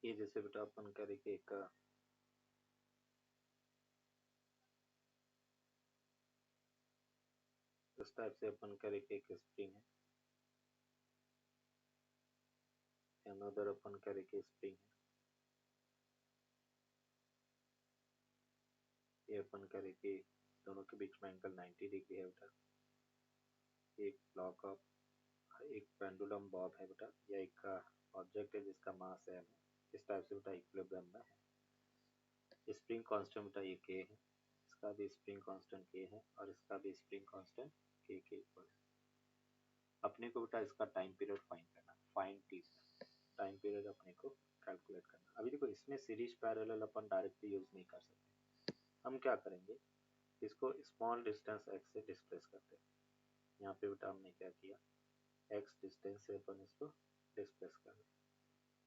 ये जैसे बेटा अपन करेंगे एक इस टाइप से अपन करेंगे एक स्प्रिंग है, अनदर अपन करेंगे स्प्रिंग है, ये अपन करेंगे दोनों के बीच में एंगल 90 डिग्री है बेटा, एक ब्लॉक ऑफ एक पेंडुलम बॉब है बेटा, या एक ऑब्जेक्ट है जिसका मास है इस टाइप से बेटा इक्विलिब्रियम में है। स्प्रिंग कांस्टेंट बेटा ये के है, इसका भी स्प्रिंग कांस्टेंट के है और इसका भी स्प्रिंग कांस्टेंट के इक्वल है। अपने को बेटा इसका टाइम पीरियड फाइंड करना, फाइंड टी टाइम पीरियड अपने को कैलकुलेट करना। अभी देखो इसमें सीरीज पैरेलल अपन डायरेक्टली यूज नहीं कर सकते, हम क्या करेंगे इसको स्मॉल डिस्टेंस x से डिस्प्लेस करते हैं। यहाँ पे बेटा हमने क्या किया x डिस्टेंस से अपन इसको डिस्प्लेस कर रहे हैं,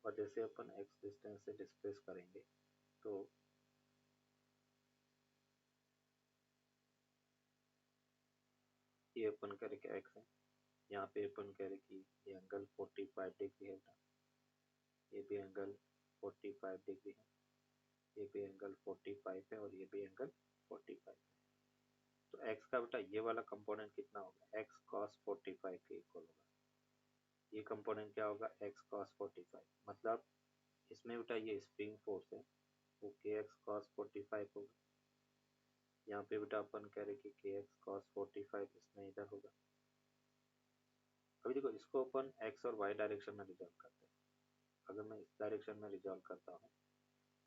और जैसे अपन x डिस्टेंस से डिस्प्लेस करेंगे तो ये अपन करेंगे x है, यहाँ पे अपन करें कि ये एंगल 45 डिग्री है, ये भी एंगल 45 डिग्री है, ये भी एंगल 45 है और ये भी एंगल 45 है। तो x का बेटा ये वाला कंपोनेंट कितना होगा x cos 45 के इक्वल होगा। ये कंपोनेंट क्या होगा x cos 45, मतलब इसमें बेटा ये स्प्रिंग फोर्स है वो kx cos 45 होगा। यहाँ पे बेटा अपन कह रहे कि kx cos 45 इसमें इधर होगा। अभी देखो इसको अपन x और y डायरेक्शन में रिजॉल्व करते हैं। अगर मैं इस डायरेक्शन में रिजॉल्व करता हूँ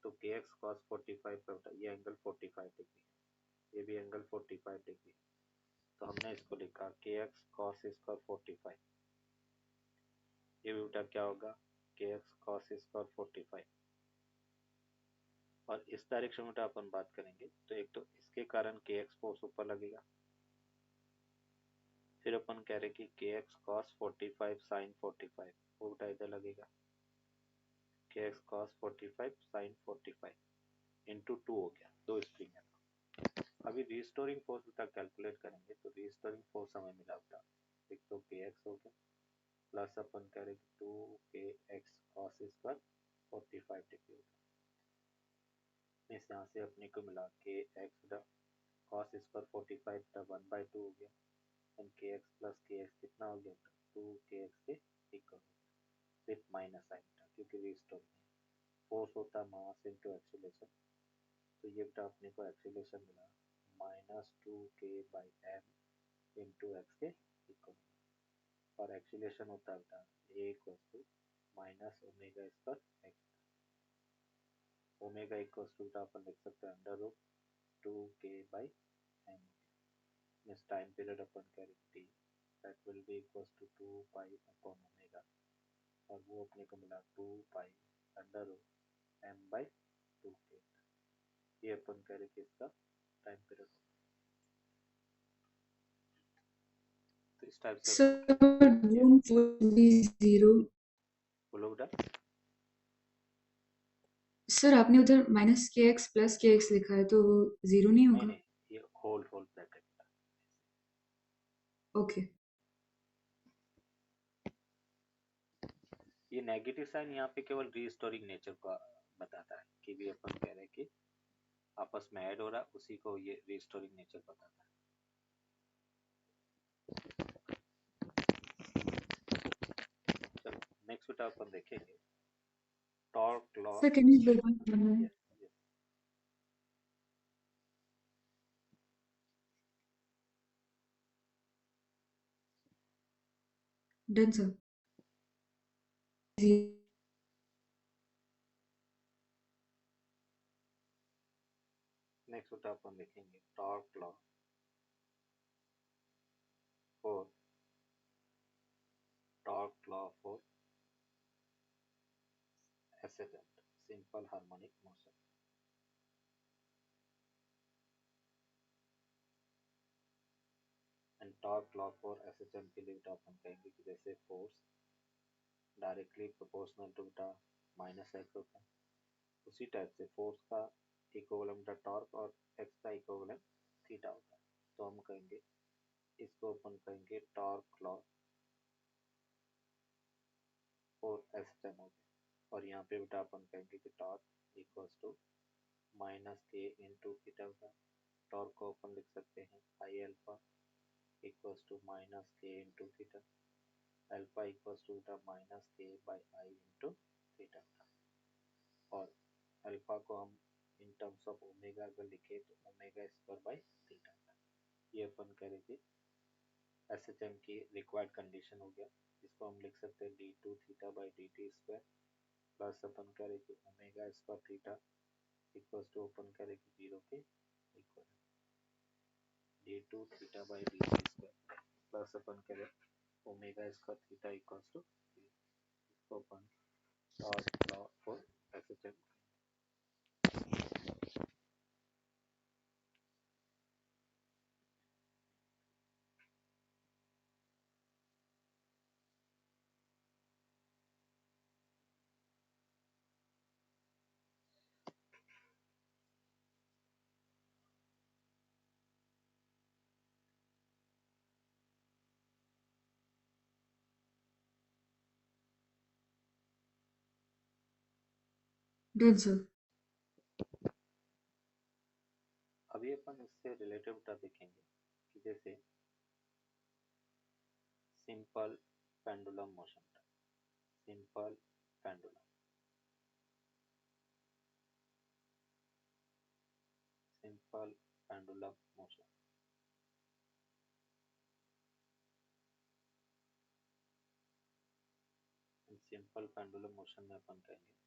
तो kx cos 45 का बेटा ये एंगल 45 डिग्री है, ये भी एंगल 45 डिग्री है, तो हमने इसको लिखा kx cos स्क्वायर 45, ये भी बेटा क्या होगा kx cos स्क्वायर 45। और इस डायरेक्शन में अपन बात करेंगे तो एक तो इसके कारण kx फोर्स ऊपर लगेगा, फिर अपन कह रहे कि kx cos 45 sin 45 वो बेटा इधर लगेगा, kx cos 45 sin 45 इंटू 2 हो गया, दो स्प्रिंग है। अभी रीस्टोरिंग फोर्स बेटा कैलकुलेट करेंगे तो रीस्टोरिंग फोर्स हमें मिला बेटा एक तो kx हो गया प्लस अपन कह रहे 2kx cos स्क्वायर 45 डिग्री होगा। इस यहाँ से अपने को मिला kx cos स्क्वायर 45 का 1/2 हो गया, एंड kx प्लस kx कितना हो गया 2kx के इक्वल हो गया, विथ माइनस साइन था क्योंकि रीस्टोरिंग है। फोर्स होता है मास इनटू एक्सीलरेशन, तो ये बेटा अपने को एक्सीलरेशन मिला -2k/m इंटू एक्स के इक्वल, और एक्सीलरेशन होता है बेटा a equals to minus omega square X, omega equals to बेटा अपन लिख सकते हैं अंडर रूट 2k/m। इस टाइम पीरियड अपन करें t that will be equals to 2 pi upon omega, और वो अपने को मिला 2 pi under root m by 2k। ये अपन करें कि इसका टाइम पीरियड, तो इस टाइप से बोलो बेटा। सर आपने उधर माइनस के एक्स प्लस के एक्स लिखा है तो वो जीरो नहीं होगा? नहीं ये होल ब्रैकेट, ओके। ये नेगेटिव साइन यहाँ पे केवल रीस्टोरिंग नेचर का बताता है कि भी अपन कह रहे हैं कि आपस में ऐड हो रहा है, उसी को ये रीस्टोरिंग नेचर बताता है। चलो नेक्स्ट बेटा अपन देखेंगे torque law. Sir can you go back? Done sir. Next बेटा अपन देखेंगे torque law for assistant simple harmonic motion. And torque law for assistant के लिए बेटा अपन कहेंगे कि जैसे फोर्स डायरेक्टली प्रोपोर्शनल टू बेटा माइनस एक्स होता है, उसी टाइप से फोर्स का इक्विवेलेंट बेटा टॉर्क और एक्स का इक्विवेलेंट थीटा होता है। तो हम कहेंगे इसको अपन कहेंगे टॉर्क लॉ फॉर एसेटेंट हो गया, और यहाँ यहाँ पे बेटा अपन कहेंगे कि torque equals to minus K into theta का। टॉर्क को अपन लिख सकते हैं I alpha equals to minus K into theta. Alpha equals to बेटा minus K by I into theta. और अल्फा को हम इन टर्म्स ऑफ ओमेगा अगर लिखे तो ओमेगा स्क्वायर बाई थीटा। ये अपन करेंगे एसएचएम की रिक्वायर्ड कंडीशन हो गया। इसको हम लिख सकते हैं d two theta by d t square plus अपन करेंगे omega square theta equals to अपन करेंगे 0 के equal d two theta by d t square plus अपन करें omega square theta equals to 0। इसको अपन torque law for SHM. Done sir. अभी अपन इससे रिलेटिव बेटा देखेंगे कि जैसे simple pendulum motion. Simple pendulum simple pendulum motion. Simple pendulum motion में अपन कहेंगे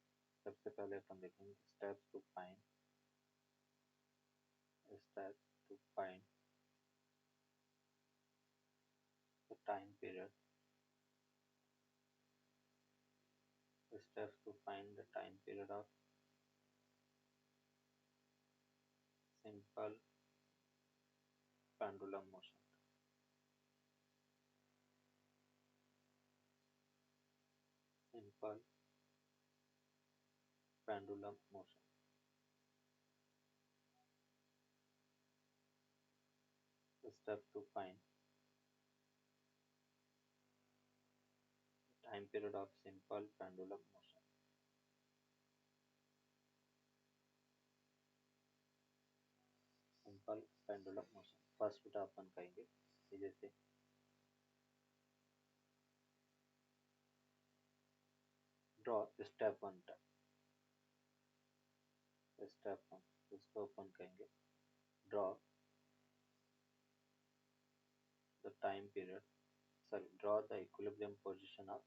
सबसे पहले अपन देखेंगे steps to find the time period. Steps to find the time period of simple pendulum motion. Simple pendulum motion. Step to find the time period of simple pendulum motion. Simple pendulum motion. First बेटा अपन कहेंगे कि जैसे draw step one time. Step one उसको अपन कहेंगे draw the time period. Sorry, draw the equilibrium position of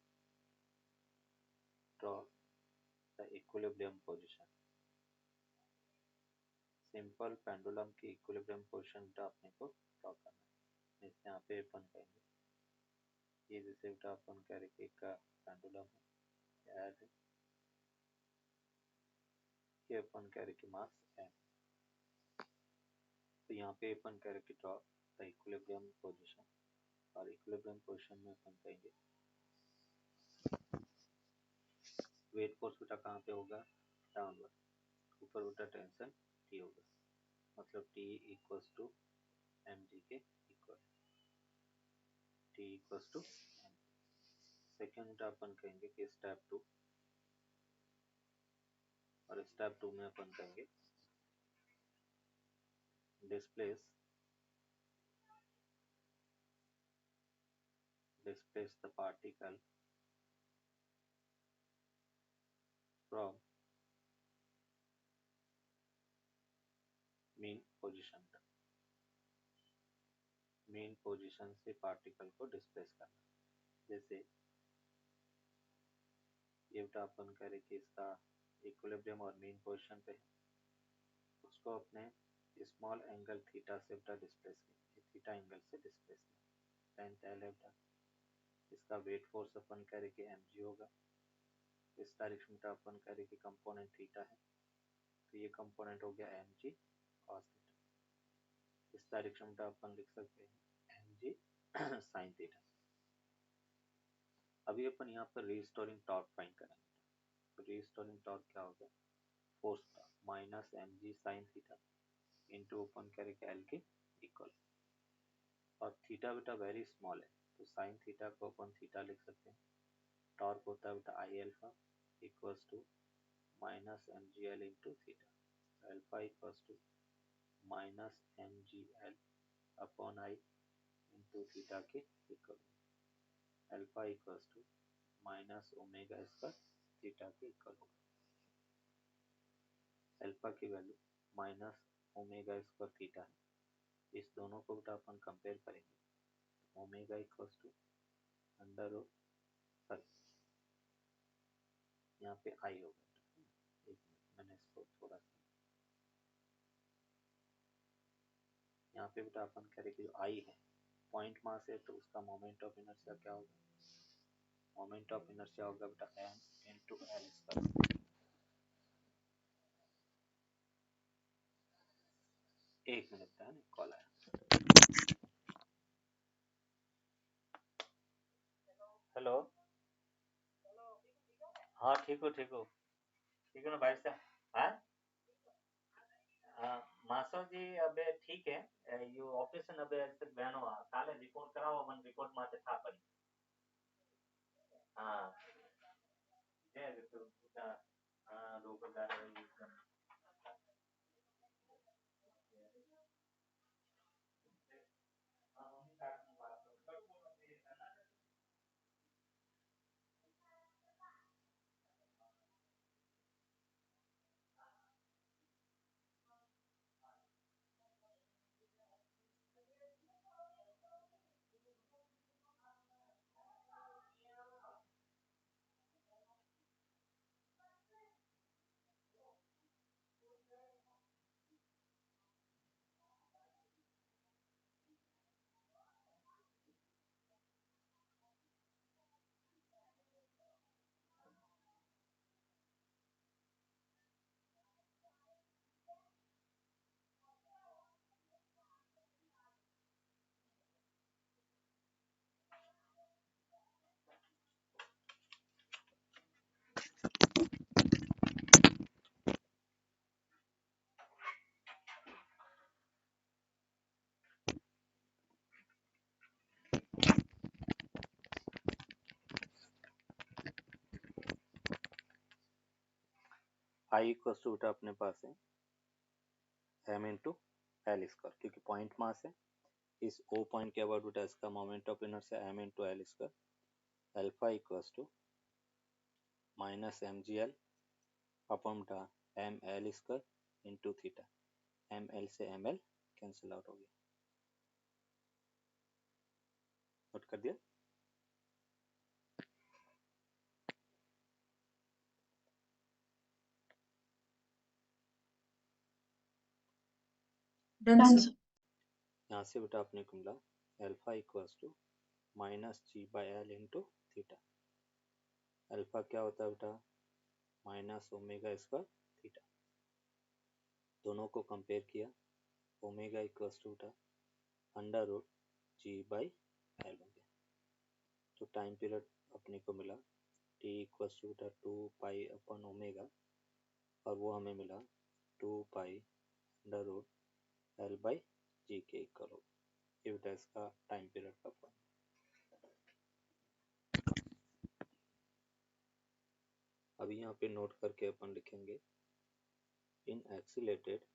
simple pendulum की equilibrium position बेटा अपने को ड्रॉ करना है। जैसे यहाँ पे अपन कहेंगे ये जैसे बेटा अपन कह रहे कि का पेंडुलम है ये अपन कह रहे कि मास m। तो यहाँ पे अपन कह रहे कि ड्रॉ द इक्विलिब्रियम पोजीशन और इक्विलिब्रियम पोजीशन में अपन कहेंगे वेट फोर्स बेटा कहाँ पे होगा डाउनवर्ड। ऊपर बेटा टेंशन T होगा मतलब T इक्वल्स टू mg के equal T equals to second अपन कहेंगे कि स्टेप टू और स्टेप टू में अपन कहेंगे displace the particle from mean position से पार्टिकल को डिस्प्लेस करना। जैसे ये बेटा अपन करें कि इसका इक्विलिब्रियम और मीन पोजीशन पे है उसको अपने स्मॉल एंगल थीटा से बेटा डिस्प्लेस किया थीटा एंगल से डिस्प्लेस किया टेंथ एल है बेटा। इसका वेट फोर्स अपन करें कि mg होगा। इस डायरेक्शन में अपन करें कि कंपोनेंट थीटा है तो ये कंपोनेंट हो गया mg cos थीटा। इस डायरेक्शन में अपन लिख सकते हैं mg sin थीटा। अभी अपन यहाँ पर रीस्टोरिंग टॉर्क फाइंड करेंगे तो रीस्टोरिंग टॉर्क क्या होगा force minus mg sin theta into अपन करेंगे एल के इक्वल और थीटा बेटा वेरी स्मॉल है तो साइन थीटा को अपन थीटा लिख सकते हैं। टॉर्क होता है बेटा आई alpha equals to minus mgl into theta. Alpha equals to minus mgl upon I into theta के equal. Alpha equals to minus omega square theta के इक्वल होगा। अल्फा की value minus omega square theta है, इस दोनों को बेटा अपन कंपेयर करेंगे। Omega equals to under root, sorry यहाँ पे आई होगा। एक मिनट, मैंने इसको थोड़ा सा यहाँ पे बेटा अपन कह रहे कि आई है पॉइंट मास है, तो उसका मोमेंट ऑफ इनर्शिया क्या होगा? मोमेंट ऑफ इनर्शिया होगा बेटा m इंटू एल स्क्वायर। एक मिनट था ना, कॉल आया। हेलो, हाँ ठीक हो ठीक हो ना भाई साहब? हाँ मास्टर जी अबे ठीक है, यू ऑपरेशन अबे बहनो काले रिपोर्ट कराओ, मन रिपोर्ट माते था पड़ी। हाँ जे तो हाँ दो प्रकार आई इक्वल्स टू बेटा अपने पास है m इंटू एल स्क्वायर, क्योंकि पॉइंट मास है इस ओ पॉइंट के अबाउट बेटा इसका moment of inertia m into l square. Alpha equals to minus M G l upon बेटा m L square into theta. M L से M L cancel out हो गया। Note कर दिया? Done sir. यहाँ से बेटा अपने को मिला alpha equals to minus g by l into theta. Alpha क्या होता है बेटा? Minus omega square theta. दोनों को कंपेयर किया, ओमेगा इक्वल्स टू बेटा under root ji by L हो गया। तो टाइम पीरियड अपने को मिला टी इक्वल्स टू बेटा 2 पाई अपन ओमेगा, और वो हमें मिला 2 pi under root L by g के इक्वल होगा। ये बेटा इसका टाइम पीरियड का फॉर्म। अभी यहाँ पे नोट करके अपन लिखेंगे in accelerated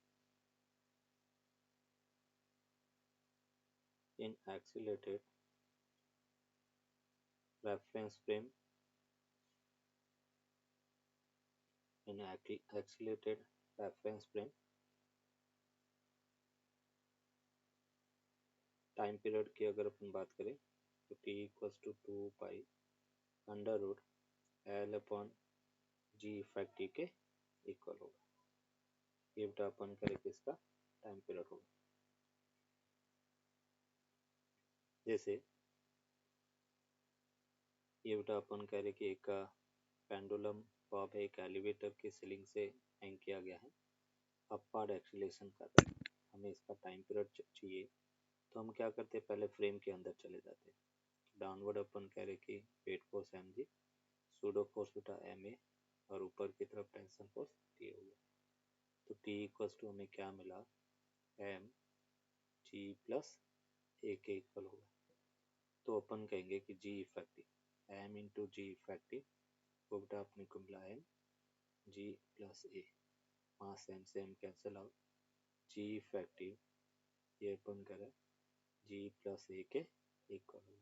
reference frame, in accelerated reference frame time period की अगर अपन बात करें तो t equals to 2 pi under root L upon G effect T के इक्वल होगा। ये बेटा अपन करें किसका टाइम पीरियड होगा। जैसे ये बेटा अपन कह रहे कि एक पेंडुलम बॉब है, एक एलिवेटर की सीलिंग से हैंग किया गया है, अपवर्ड एक्सीलरेशन कर रहा है, हमें इसका टाइम पीरियड चाहिए। तो हम क्या करते हैं, पहले फ्रेम के अंदर चले जाते हैं। डाउनवर्ड अपन कह रहे कि weight force M G, pseudo force बेटा एम ए, और ऊपर की तरफ टेंशन फोर्स टी हो गया। तो टी इक्वल्स टू हमें क्या मिला, एम जी प्लस ए के इक्वल होगा। तो अपन कहेंगे कि जी effective M into g effective वो बेटा अपने को मिला है जी प्लस ए, वहाँ सेम कैंसिल आउट, जी इफेक्टिव ये अपन करें जी प्लस ए के इक्वल हो।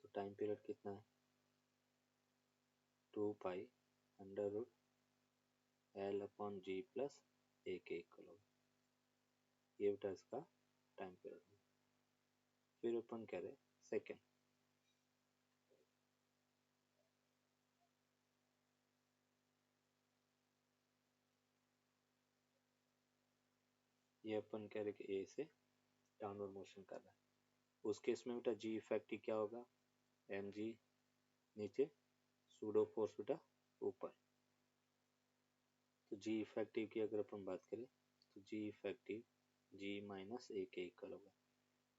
तो टाइम पीरियड कितना है 2 pi under root L upon g plus a के इक्वल हो। ये बेटा इसका टाइम पीरियड हो। फिर अपन कह रहे सेकेंड, ये अपन कह रहे कि ए से डाउनवर्ड मोशन कर रहा है। उस केस में बेटा जी इफेक्टिव क्या होगा एम जी नीचे, सूडो फोर्स बेटा ऊपर। तो जी इफेक्टिव की अगर अपन बात करें तो g effective ji minus a के इक्वल होगा।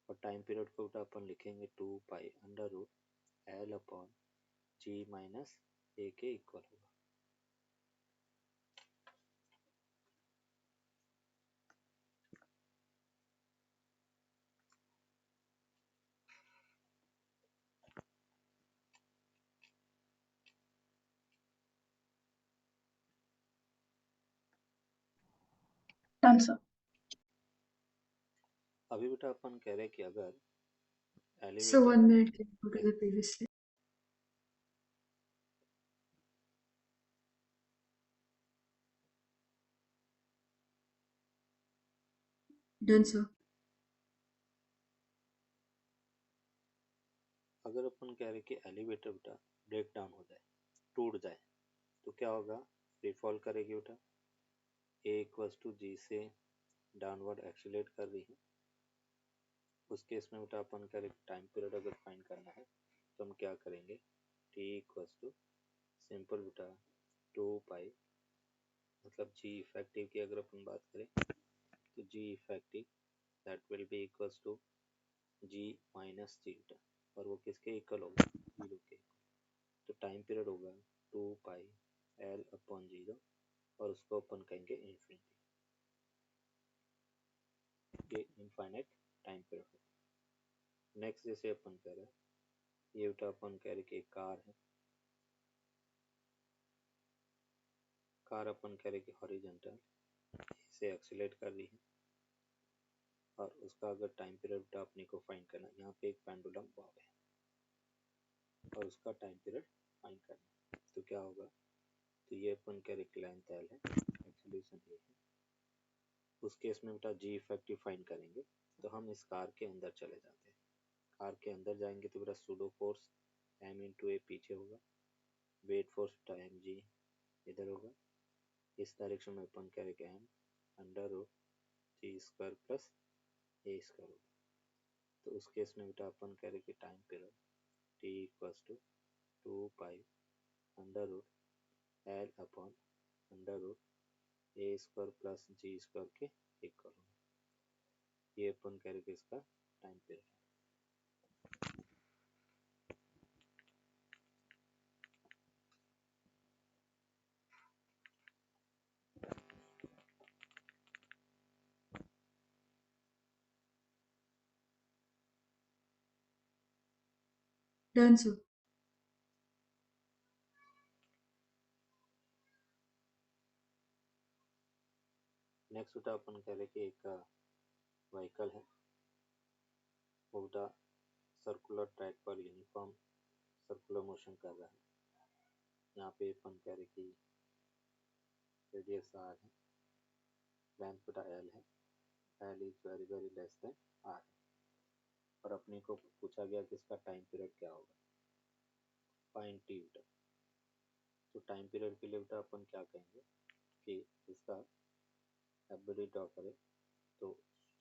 और टाइम पीरियड को बेटा अपन लिखेंगे 2 pi under root L upon g minus a के इक्वल होगा। आंसर। अभी बेटा अपन कह रहे कि अगर So elevator 1 minute, can you go to the previous slide? Done, sir. अगर अपन कह रहे कि एलिवेटर बेटा ब्रेक डाउन हो जाए, टूट जाए, तो क्या होगा फ्री फॉल करेगी बेटा, ए इक्वल्स टू जी से डाउनवर्ड एक्सीलरेट कर रही है। उस केस में बेटा अपन कह रहे टाइम पीरियड अगर फाइंड करना है तो हम क्या करेंगे टी इक्वल्स टू सिंपल बेटा 2 पाई, मतलब जी इफेक्टिव की अगर अपन बात करें तो g effective that will be equals to g minus g बेटा, और वो किसके इक्वल होगा 0 के। तो टाइम पीरियड होगा 2 पाई एल अपॉन 0 और उसको अपन कहेंगे इन्फिनिटी। ये इनफाइनाइट टाइम पीरियड होगा। नेक्स्ट जैसे अपन कह रहे हैं ये बेटा अपन कह रहे कि एक कार है, कार अपन कह रहे कि हॉरिजॉन्टल से एक्सीलरेट कर रही है और उसका अगर टाइम पीरियड बेटा अपने को फाइंड करना, यहाँ पे एक पेंडुलम बॉब है और उसका टाइम पीरियड फाइंड करना, तो क्या होगा, तो ये अपन कह रहे लेंथ एल है, एक्सीलरेशन ए है। उस केस में बेटा जी इफेक्टिव फाइंड करेंगे तो हम इस कार के अंदर चले जाते हैं। कार के अंदर जाएंगे तो बेटा सूडो फोर्स एम इंटू ए पीछे होगा, वेट फोर्स बेटा एम जी इधर होगा। इस डायरेक्शन में अपन कह रहे M under root g square plus ए स्क्वायर होगा। तो उस केस में बेटा अपन कह रहे कि time period T equals to 2 pi under root L upon under root A square plus ji square के इक्वल होगा। ये अपन कह रहे कि इसका टाइम पीरियड है। Done, sir. नेक्स्ट बेटा अपन कह रहे कि एक व्हीकल है, वो बेटा सर्कुलर ट्रैक पर यूनिफॉर्म सर्कुलर मोशन कर रहा है। यहाँ पे अपन कह रहे कि रेडियस आर है, लेंथ बेटा एल है, L is very very less than R है, और अपने को पूछा गया कि इसका टाइम पीरियड क्या होगा, फाइंड टी बेटा। तो टाइम पीरियड के लिए बेटा अपन क्या कहेंगे कि इसका एवरी ड्रॉ करें तो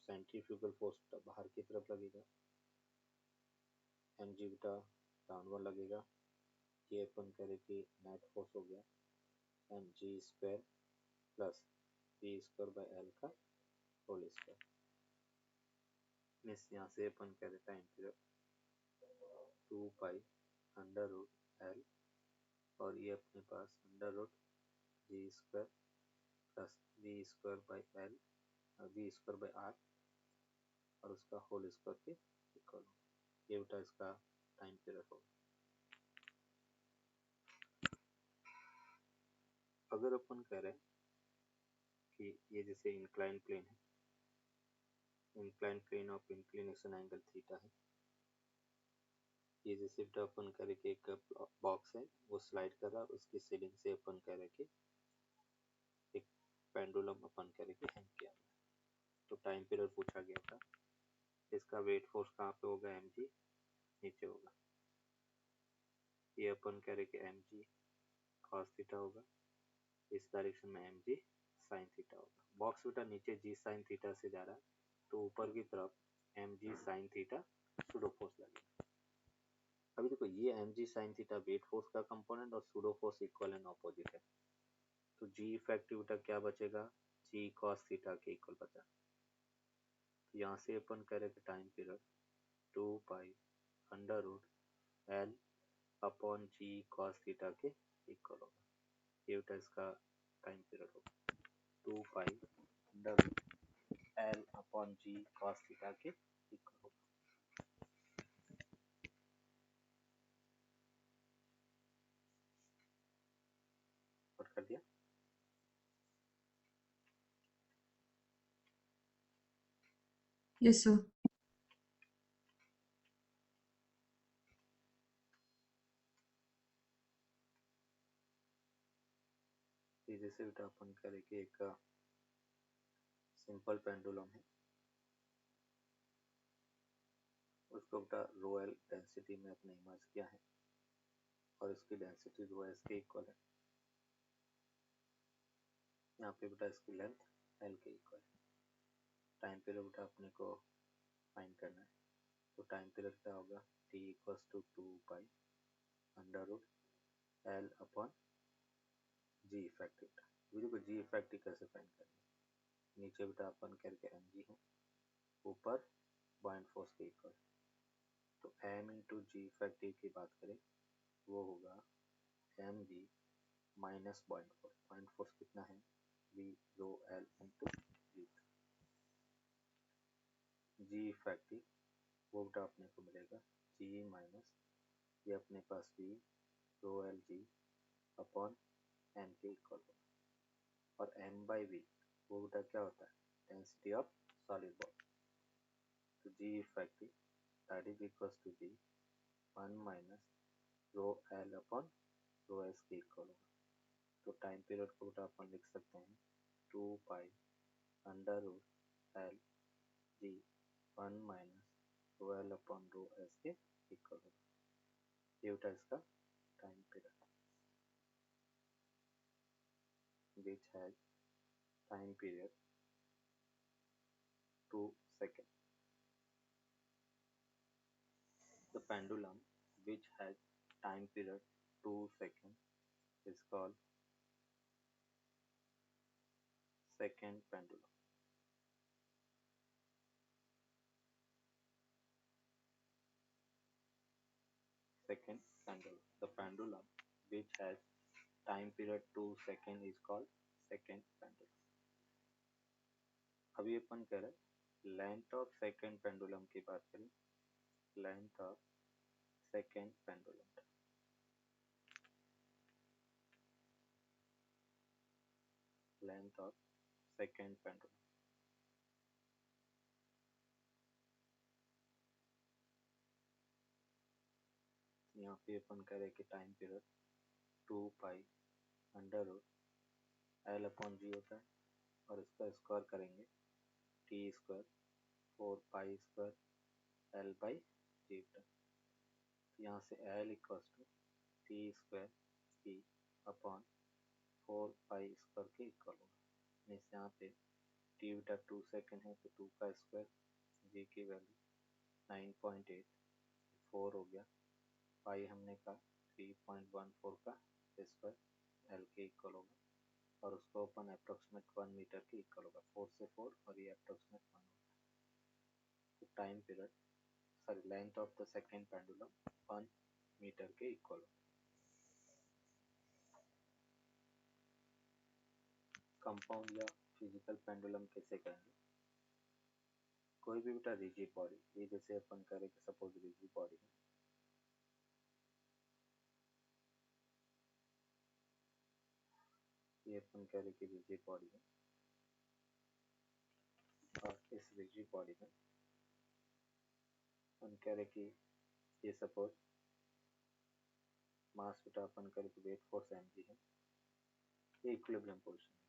सेंट्रीफ्यूगल फोर्स बाहर की तरफ लगेगा, एम जी बेटा डाउनवर्ड लगेगा, ये अपन करें कि नेट फोर्स हो गया m g square plus ji square by l का होल स्क्वायर। मिस यहाँ से अपन कह रहे time period 2 pi under root l और ये अपने पास under root g square plus ji square by l g square by r और उसका होल स्क्वायर के इक्वल होगा। ये बेटा इसका टाइम पीरियड होगा। अगर अपन कह रहे हैं कि ये जैसे इंक्लाइन प्लेन है, incline plane of inclination angle theta है, ये जैसे अपन कह रहे कि एक बॉक्स है वो स्लाइड कर रहा है, उसकी सीलिंग से अपन कह रहे कि एक पेंडुलम अपन कह रहे कि हैंग किया हुआ है। तो टाइम पीरियड पूछा गया था, इसका वेट फोर्स कहाँ पे होगा, mg नीचे होगा। ये अपन कह रहे कि mg cos थीटा होगा, इस डायरेक्शन में mg sin थीटा होगा। बॉक्स बेटा नीचे g sin थीटा से जा रहा है, तो ऊपर की तरफ mg sin theta pseudo force लगेगा। अभी देखो ये mg sin theta weight force का कंपोनेंट और pseudo force equal and opposite है, तो g इफेक्टिव बेटा क्या बचेगा, g cos थीटा के इक्वल बचा। तो यहाँ से अपन कह रहे कि time period 2 pi under root L upon g cos theta के इक्वल होगा। ये बेटा इसका टाइम पीरियड होगा 2 pi under root L upon g cos theta के इक्वल होगा। नोट कर दिया। Yes sir. जैसे बेटा अपन करें कि एक सिंपल पेंडुलम है, उसको बेटा रो एल डेंसिटी में अपने इमर्ज किया है और इसकी डेंसिटी रो एस के इक्वल है। यहाँ पे बेटा इसकी लेंथ एल के इक्वल है। टाइम पीरियड बेटा अपने को फाइंड करना है, तो टाइम पीरियड क्या होगा, t equals to 2 pi under root L upon G effective. देखो जी इफेक्टिव कैसे फाइंड करेंगे, नीचे बेटा अपन करके एम जी है, ऊपर बॉइंट फोर्स के इक्वल, तो एम इंटू जी इफेक्टिव की बात करें वो होगा m g minus buoyant force. Buoyant force कितना है, V rho l into g. G effective वो बेटा अपने को मिलेगा जी माइनस ये अपने पास V rho l g upon m के इक्वल होगा, और एम बाई वी वो बेटा क्या होता है, डेंसिटी ऑफ सॉलिड बॉडी। तो g effective that is equals to g 1 minus rho L upon rho S के इक्वल होगा। तो टाइम पीरियड को बेटा अपन लिख सकते हैं 2 pi under root L G 1 minus rho L upon rho S के इक्वल होगा। ये बेटा इसका time period which has time period 2 seconds. The pendulum which has time period 2 seconds is called second pendulum. Second pendulum. The pendulum which has time period 2 seconds is called second pendulum. अभी अपन कह रहे length of second pendulum की बात करें, length of second pendulum, length of second pendulum. यहाँ पे अपन कह रहे कि time period 2 pi under root L upon g होता है, और इसका स्क्वायर करेंगे t square 4 pi square l by g. तो यहाँ से l equals to t square p upon 4 pi square के इक्वल होगा। मीन्स यहाँ पे टी बेटा 2 सेकेंड है, तो 2 का स्क्वायर, जी की वैल्यू 9.8, 4 हो गया, पाई हमने कहा 3.14 का स्क्वायर एल के इक्वल होगा, और उसको अपन अप्रोक्सीमेट 1 मीटर के इक्वल होगा। 4 से 4 और ये अप्रोक्सीमेट 1 होगा। तो time period sorry length of the second pendulum 1 metre के इक्वल होगा। कंपाउंड या फिजिकल पेंडुलम कैसे करेंगे, कोई भी बेटा रिजिड बॉडी, ये जैसे अपन करें कि सपोज रिजिड बॉडी है, ये अपन कह रहे कि रिजिड बॉडी है और इस रिजिड बॉडी में अपन कह रहे कि ये सपोज मास बेटा अपन कह रहे कि वेट फोर्स mg है, ये इक्विलिब्रियम पोजीशन है।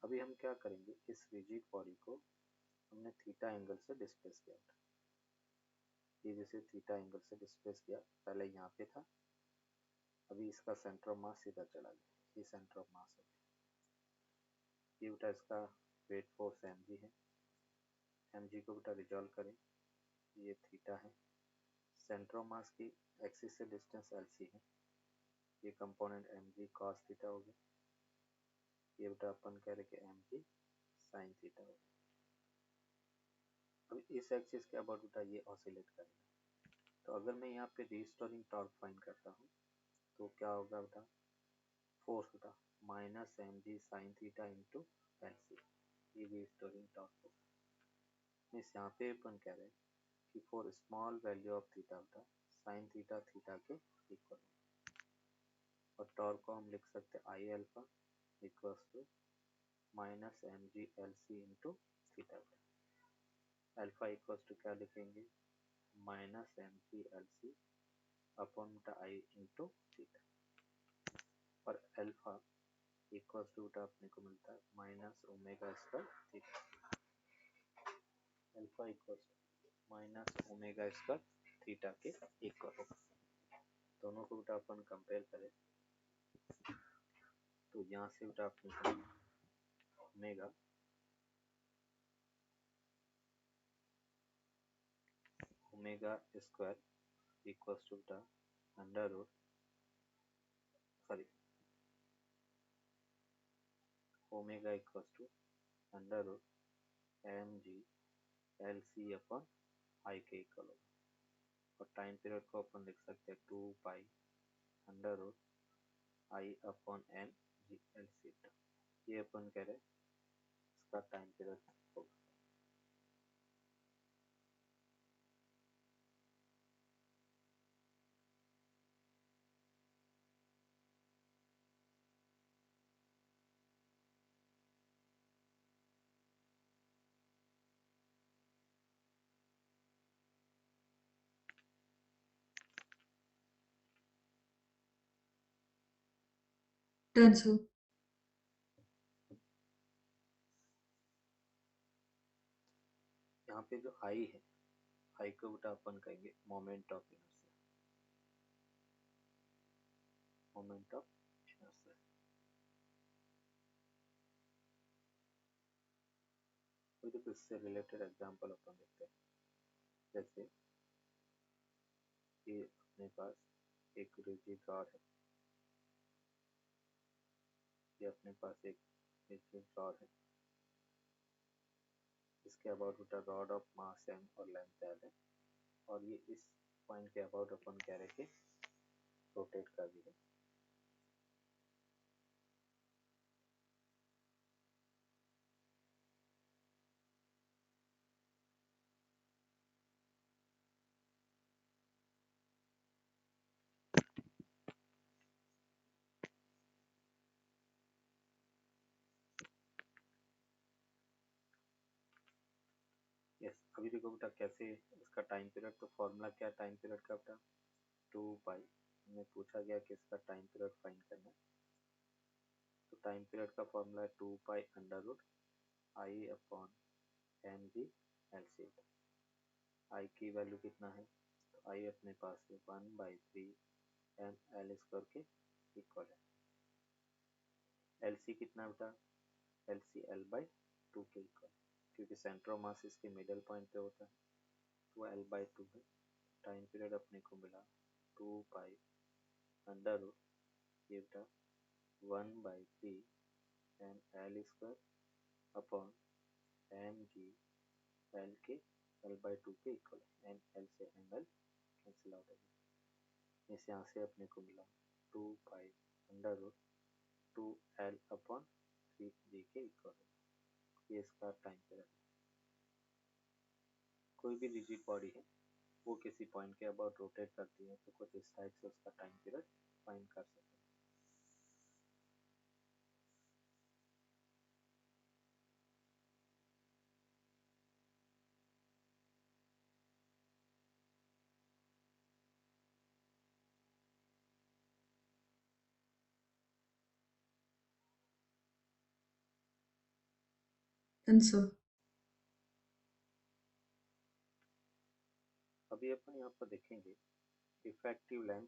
अभी हम क्या करेंगे, इस रिजिड बॉडी को हमने थीटा एंगल से डिस्प्लेस किया था। ये जैसे थीटा एंगल से डिस्प्लेस किया, पहले यहाँ पे था, अभी इसका सेंटर ऑफ मास सीधा चला गया, ये सेंटर ऑफ मास है। ये बेटा इसका वेट फोर्स mg है, mg को बेटा रिजॉल्व करें, ये थीटा है, सेंटर ऑफ मास की एक्सिस से डिस्टेंस lc है, ये कंपोनेंट mg cos थीटा हो गया, ये बेटा अपन कह रहे कि mg sin थीटा हो गया। अब इस एक्सिस के अबाउट बेटा ये ऑसिलेट करेगा, तो अगर मैं यहाँ पे रिस्टोरिंग टॉर्क फाइंड करता हूँ तो क्या होगा बेटा, फोर्स बेटा minus mg sin theta into lc, ये रिस्टोरिंग टॉर्क होगा। मीन्स यहाँ पे अपन कह रहे हैं कि for small value of theta बेटा साइन थीटा थीटा के इक्वल है, और टॉर्क को हम लिख सकते हैं I alpha equals to minus mg lc into theta. Alpha equals to क्या लिखेंगे, minus mg lc upon I into theta, और अल्फा इक्वल्स टू अपने को मिलता है minus omega square theta. Alpha equals minus omega square theta के equal होगा। दोनों को बेटा अपन कंपेयर करें तो यहाँ से बेटा अपने ओमेगा स्क्वायर इक्वल्स टू बेटा under root omega equals to under root mg lc upon I के इक्वल होगा, और टाइम पीरियड को अपन लिख सकते हैं 2 pi under root I upon N G L C. ये अपन कह रहे इसका टाइम पीरियड होगा। Done sir. यहाँ पे जो आई है, आई को बेटा अपन कहेंगे moment of inertia, moment of inertia. कोई तो इससे रिलेटेड एग्जांपल अपन देखते हैं, जैसे कि अपने पास एक रिजिड रॉड है, ये अपने पास एक रिजिड रॉड है, इसके अबाउट बेटा रॉड ऑफ मास m और लेंथ l है, और ये इस पॉइंट के अबाउट अपन कह रहे कि रोटेट कर दी है। यस, अभी देखो बेटा कैसे इसका टाइम पीरियड, तो फॉर्मूला क्या है टाइम पीरियड का बेटा, 2 पाई, हमें पूछा गया कि इसका टाइम पीरियड फाइंड करना है, तो टाइम पीरियड का फॉर्मूला है 2 pi under root I upon M G L c. I की वैल्यू कितना है, तो आई अपने पास है 1/3 एम एल स्क्वायर के इक्वल है। एल सी कितना बेटा, एल सी एल बाई 2 के इक्वल, क्योंकि सेंटर ऑफ मास इसके मिडल पॉइंट पे होता है, तो एल बाई 2 है। टाइम पीरियड अपने को मिला 2 पाई अंडर रूट ये बेटा 1/3 M L square upon M G L के एल बाई 2 के इक्वल है। एम एल से एम एल कैंसिल आउट हो गया, इस यहाँ से अपने को मिला 2 pi under root 2 L upon 3 G के इक्वल है। ये इसका टाइम पीरियड है। कोई भी रिजिड बॉडी है वो किसी पॉइंट के अबाउट रोटेट करती है, तो कुछ इस टाइप से उसका टाइम पीरियड फाइंड कर सकते हैं। Done sir. अभी अपन यहाँ पर देखेंगे effective length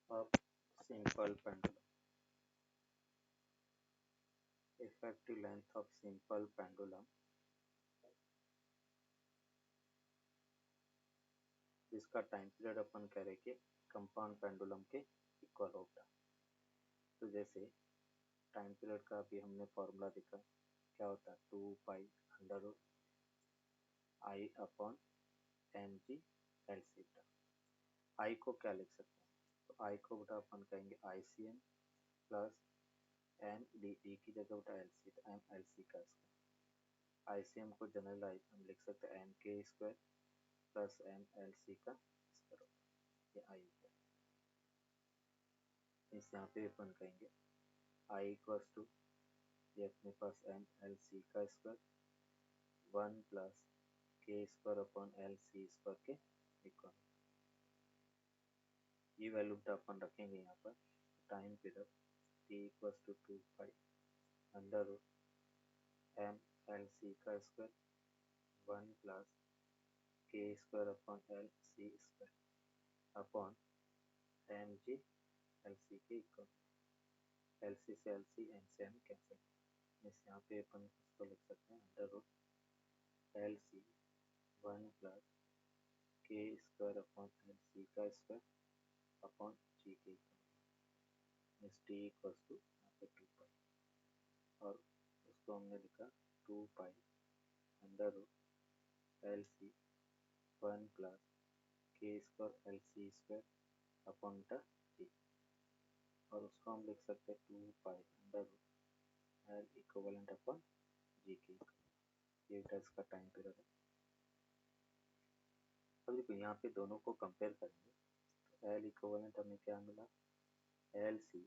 of simple pendulum. Effective length of simple pendulum जिसका टाइम पीरियड अपन कह रहे कि कंपाउंड पेंडुलम के इक्वल होगा। तो जैसे टाइम पीरियड का अभी हमने फॉर्मूला देखा, क्या होता है 2 pi under root I upon M G L सीटा। आई को क्या लिख सकते हैं, तो आई को बेटा अपन कहेंगे I c m plus m d, d की जगह बेटा एल सी, एम एल सी का स्क्वायर। आई सी एम को जनरलाइज हम लिख सकते हैं m k square plus m L C का स्क्वायर, ये आई है। इस यहाँ पे अपन कहेंगे आई इक्वल्स टू, ये अपने पास एम एल सी का स्क्वायर 1 प्लस के square upon L C square के इक्वल। ये वैल्यू अपन रखेंगे यहाँ पर। Time period t equals to 2 pi under root M L C का स्क्वायर 1 प्लस के square upon L C square upon M G L C के इक्वल। एल सी से एल सी, एम से एम कैंसिल। इस यहाँ पे अपन इसको लिख सकते हैं अंडर रूट एल सी 1 प्लस के स्क्वायर अपॉन एल सी का स्क्वायर अपॉन जी के इक्वल। इस टी इक्वल्स टू यहाँ पे 2 पाई, और उसको हमने लिखा 2 पाई अंडर रूट एल सी 1 प्लस के स्क्वायर एल सी स्क्वायर अपॉन जी, और उसको हम लिख सकते हैं 2 pi under root l equivalent upon g के इक्वल। ये इसका टाइम पीरियड है। अब देखो यहाँ पे दोनों को कंपेयर करेंगे तो एल इक्विवेलेंट हमें क्या मिला, एल सी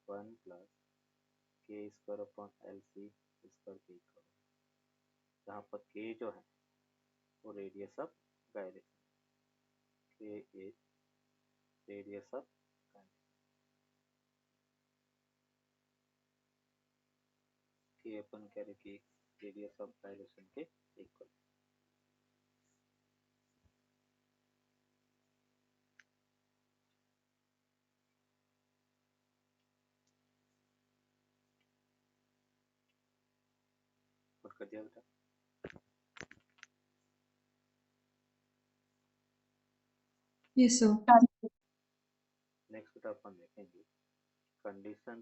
1 प्लस के square upon L C square के इक्वल, जहाँ पर के जो है वो radius of gyration, K is radius of gyration, K अपन कह रहे कि रेडियस ऑफ गायरेशन के इक्वल। और कर दिया बेटा। Yes sir. नेक्स्ट बेटा अपन देखेंगे condition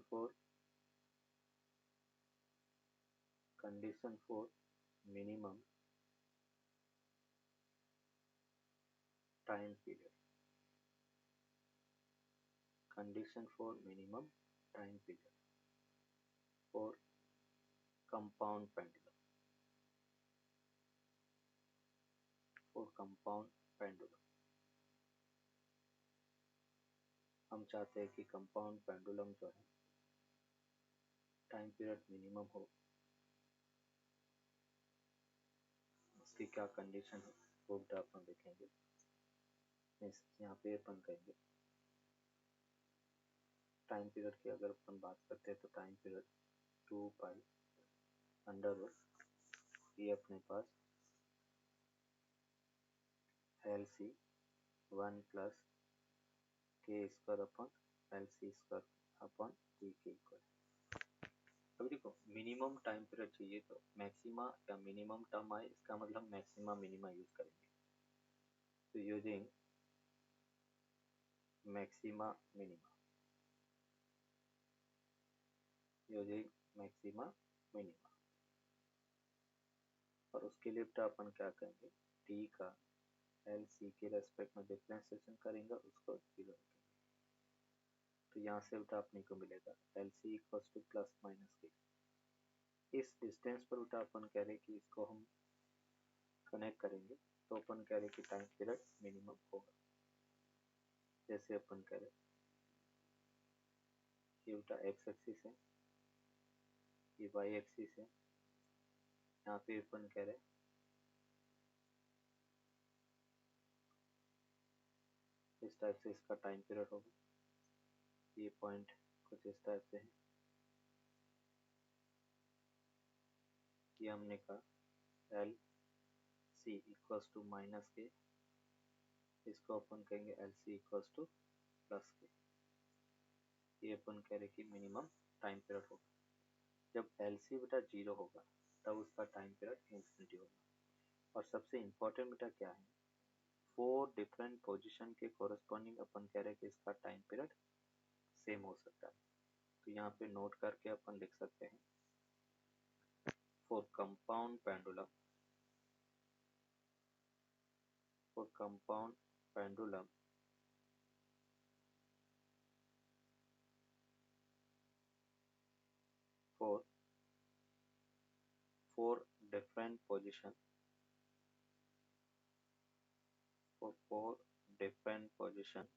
for minimum time period. Condition for minimum time period for compound pendulum. हम चाहते हैं कि कंपाउंड पेंडुलम जो है टाइम पीरियड मिनिमम हो, उसकी क्या कंडीशन है वो अपन देखेंगे। यहाँ पे अपन कहेंगे टाइम पीरियड की अगर अपन बात करते हैं तो time period 2 pi under root, ये अपने पास एल सी 1 प्लस के square upon L C square upon g के इक्वल। अब देखो मिनिमम टाइम पीरियड चाहिए तो मैक्सिमा या मिनिमम टर्म आए, इसका मतलब मैक्सिमा मिनिमा यूज करेंगे। तो यूजिंग मैक्सिमा मिनिमा, और उसके लिए बेटा अपन क्या करेंगे, टी का एल सी के रेस्पेक्ट में डिफरेंशिएशन करेंगे, उसको 0 रखेंगे। तो यहाँ से बेटा अपने को मिलेगा L C equal to plus minus K. इस डिस्टेंस पर बेटा अपन कह रहे कि इसको हम कनेक्ट करेंगे तो अपन कह रहे कि टाइम पीरियड मिनिमम होगा। जैसे अपन कह रहे ये बेटा एक्स एक्सिस है, ये वाई एक्सिस है, यहाँ पे अपन कह रहे इस टाइप से इसका टाइम पीरियड होगा। ये पॉइंट कुछ इस टाइप से है। ये हमने कहा L C equals to minus K, इसको अपन कहेंगे L C equals to plus K. ये अपन कह रहे कि मिनिमम टाइम पीरियड होगा। जब एल सी बेटा 0 होगा तब उसका टाइम पीरियड इंफिनिटी होगा। और सबसे इम्पोर्टेंट बेटा क्या है, 4 डिफरेंट पोजीशन के कोरस्पॉन्डिंग अपन कह रहे कि इसका टाइम पीरियड सेम हो सकता है। तो यहाँ पे नोट करके अपन लिख सकते हैं, for compound pendulum, for compound pendulum for 4 different position, for 4 different position,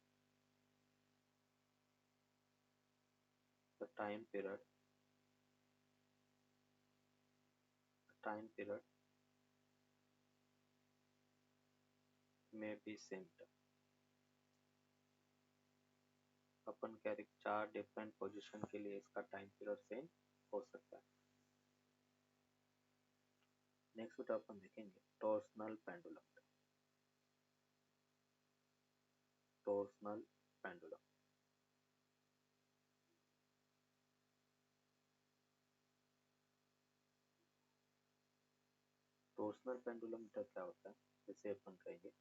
the time period may be same. अपन कह रहे 4 डिफरेंट पोजीशन के लिए इसका टाइम पीरियड सेम हो सकता है। नेक्स्ट बेटा अपन देखेंगे torsional pendulum. Torsional pendulum, torsional pendulum बेटा क्या होता है, जैसे अपन कहेंगे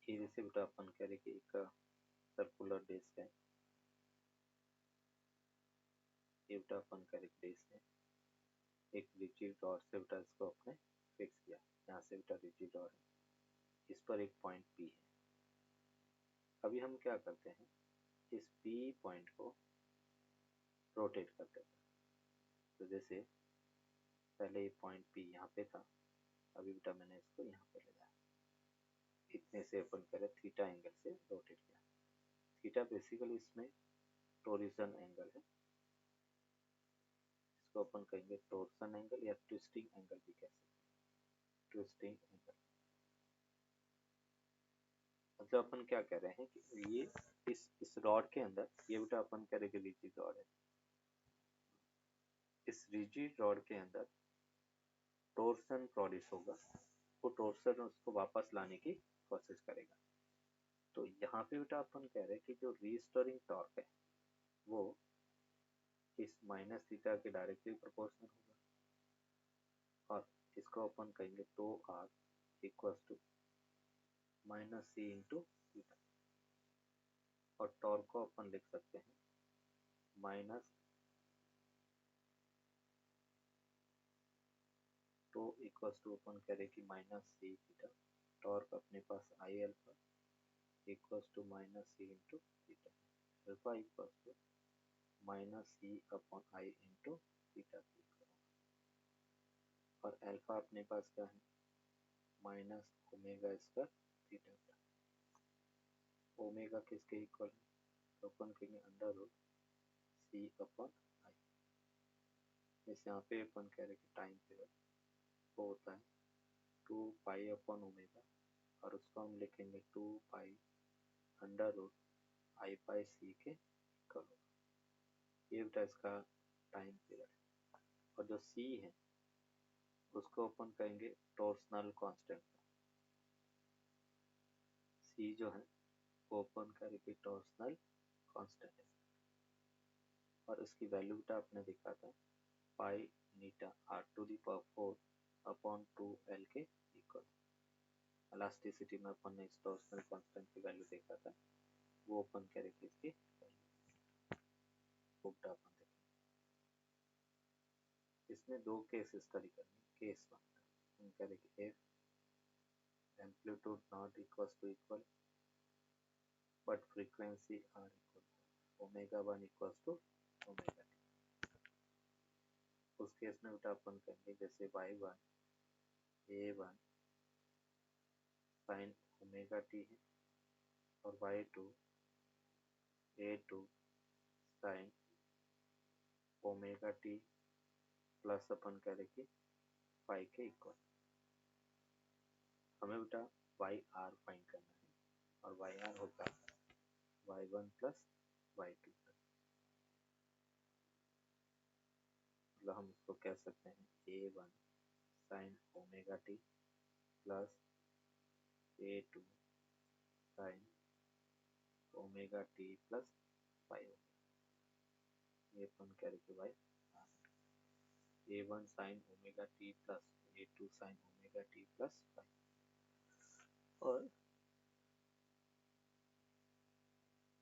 ये जैसे बेटा अपन कह रहे कि एक सर्कुलर डिस्क है, ये बेटा अपन कह रहे डिस्क है, एक रिजिड रॉड से बेटा इसको अपने फिक्स किया, यहाँ से बेटा रिजिड रॉड है, इस पर एक पॉइंट P है। अभी हम क्या करते हैं, इस P पॉइंट को रोटेट कर देते हैं। तो जैसे पहले ये पॉइंट P यहाँ पे था, अभी बेटा मैंने इसको यहाँ पे ले जाया, इतने से अपन करें थीटा एंगल से रोटेट किया। थीटा बेसिकली इसमें टोरिजन एंगल है, इसको अपन कहेंगे टोर्सन एंगल या ट्विस्टिंग एंगल भी कह सकते हैं। ट्विस्टिंग एंगल मतलब अपन क्या कह रहे हैं कि ये इस रॉड के अंदर, ये बेटा अपन कह रहे कि रिजिड रॉड है, इस रिजिड रॉड के अंदर टोर्सन प्रोड्यूस होगा, वो टोर्सन उसको वापस लाने की कोशिश करेगा। तो यहाँ पे बेटा अपन कह रहे हैं कि जो रीस्टोरिंग टॉर्क है वो इस माइनस थीटा के डायरेक्टली प्रोपोर्शनल होगा, और इसको अपन कहेंगे tau r equals to minus c into theta, और टॉर्क को अपन लिख सकते हैं माइनस टो इक्वल्स टू अपन कह रहे कि माइनस सी थीटा, टॉर्क अपने पास I alpha equals to minus c into theta, alpha equals to minus c upon I into theta की, और अल्फा अपने पास क्या है minus omega square theta. Omega किसके इक्वल है, तो अपन कहेंगे under root C upon I. जैसे यहाँ पे अपन कह रहे कि टाइम पीरियड वो होता है 2 पाई अपॉन ओमेगा, और उसको हम लिखेंगे 2 पाई अंडर रूट आई पाई सी के इक्वल होगा। ये बेटा इसका टाइम पीरियड है, और जो सी है उसको अपन कहेंगे टॉर्सनल कांस्टेंट। सी जो है वो अपन करेंगे टॉर्सनल कांस्टेंट है, और इसकी वैल्यू बेटा आपने देखा था pi eta r to the power 4 अपॉन 2 एल के इक्वल। इलास्टिसिटी में अपन ने इस टॉर्सनल कांस्टेंट की वैल्यू देखा था, वो अपन करेंगे इसकी वैल्यू बेटा अपन देखेंगे। इसमें 2 केस स्टडी करनी। केस 1 हम करेंगे if amplitude not equals to equal but frequency are equal to omega 1 equals to omega t। उस केस में बेटा अपन कहेंगे जैसे y1 a1 sin omega t है, और y2 a2 sin omega t plus अपन कह रहे कि फाई के इक्वल। हमें बेटा वाई आर फाइंड करना है और वाई आर होगा y1 प्लस y2, मतलब हम इसको कह सकते हैं a1 sine omega T plus a2 sine omega T plus five, ये अपन करेंगे Y a1 sine omega T plus a2 sine omega T plus five, और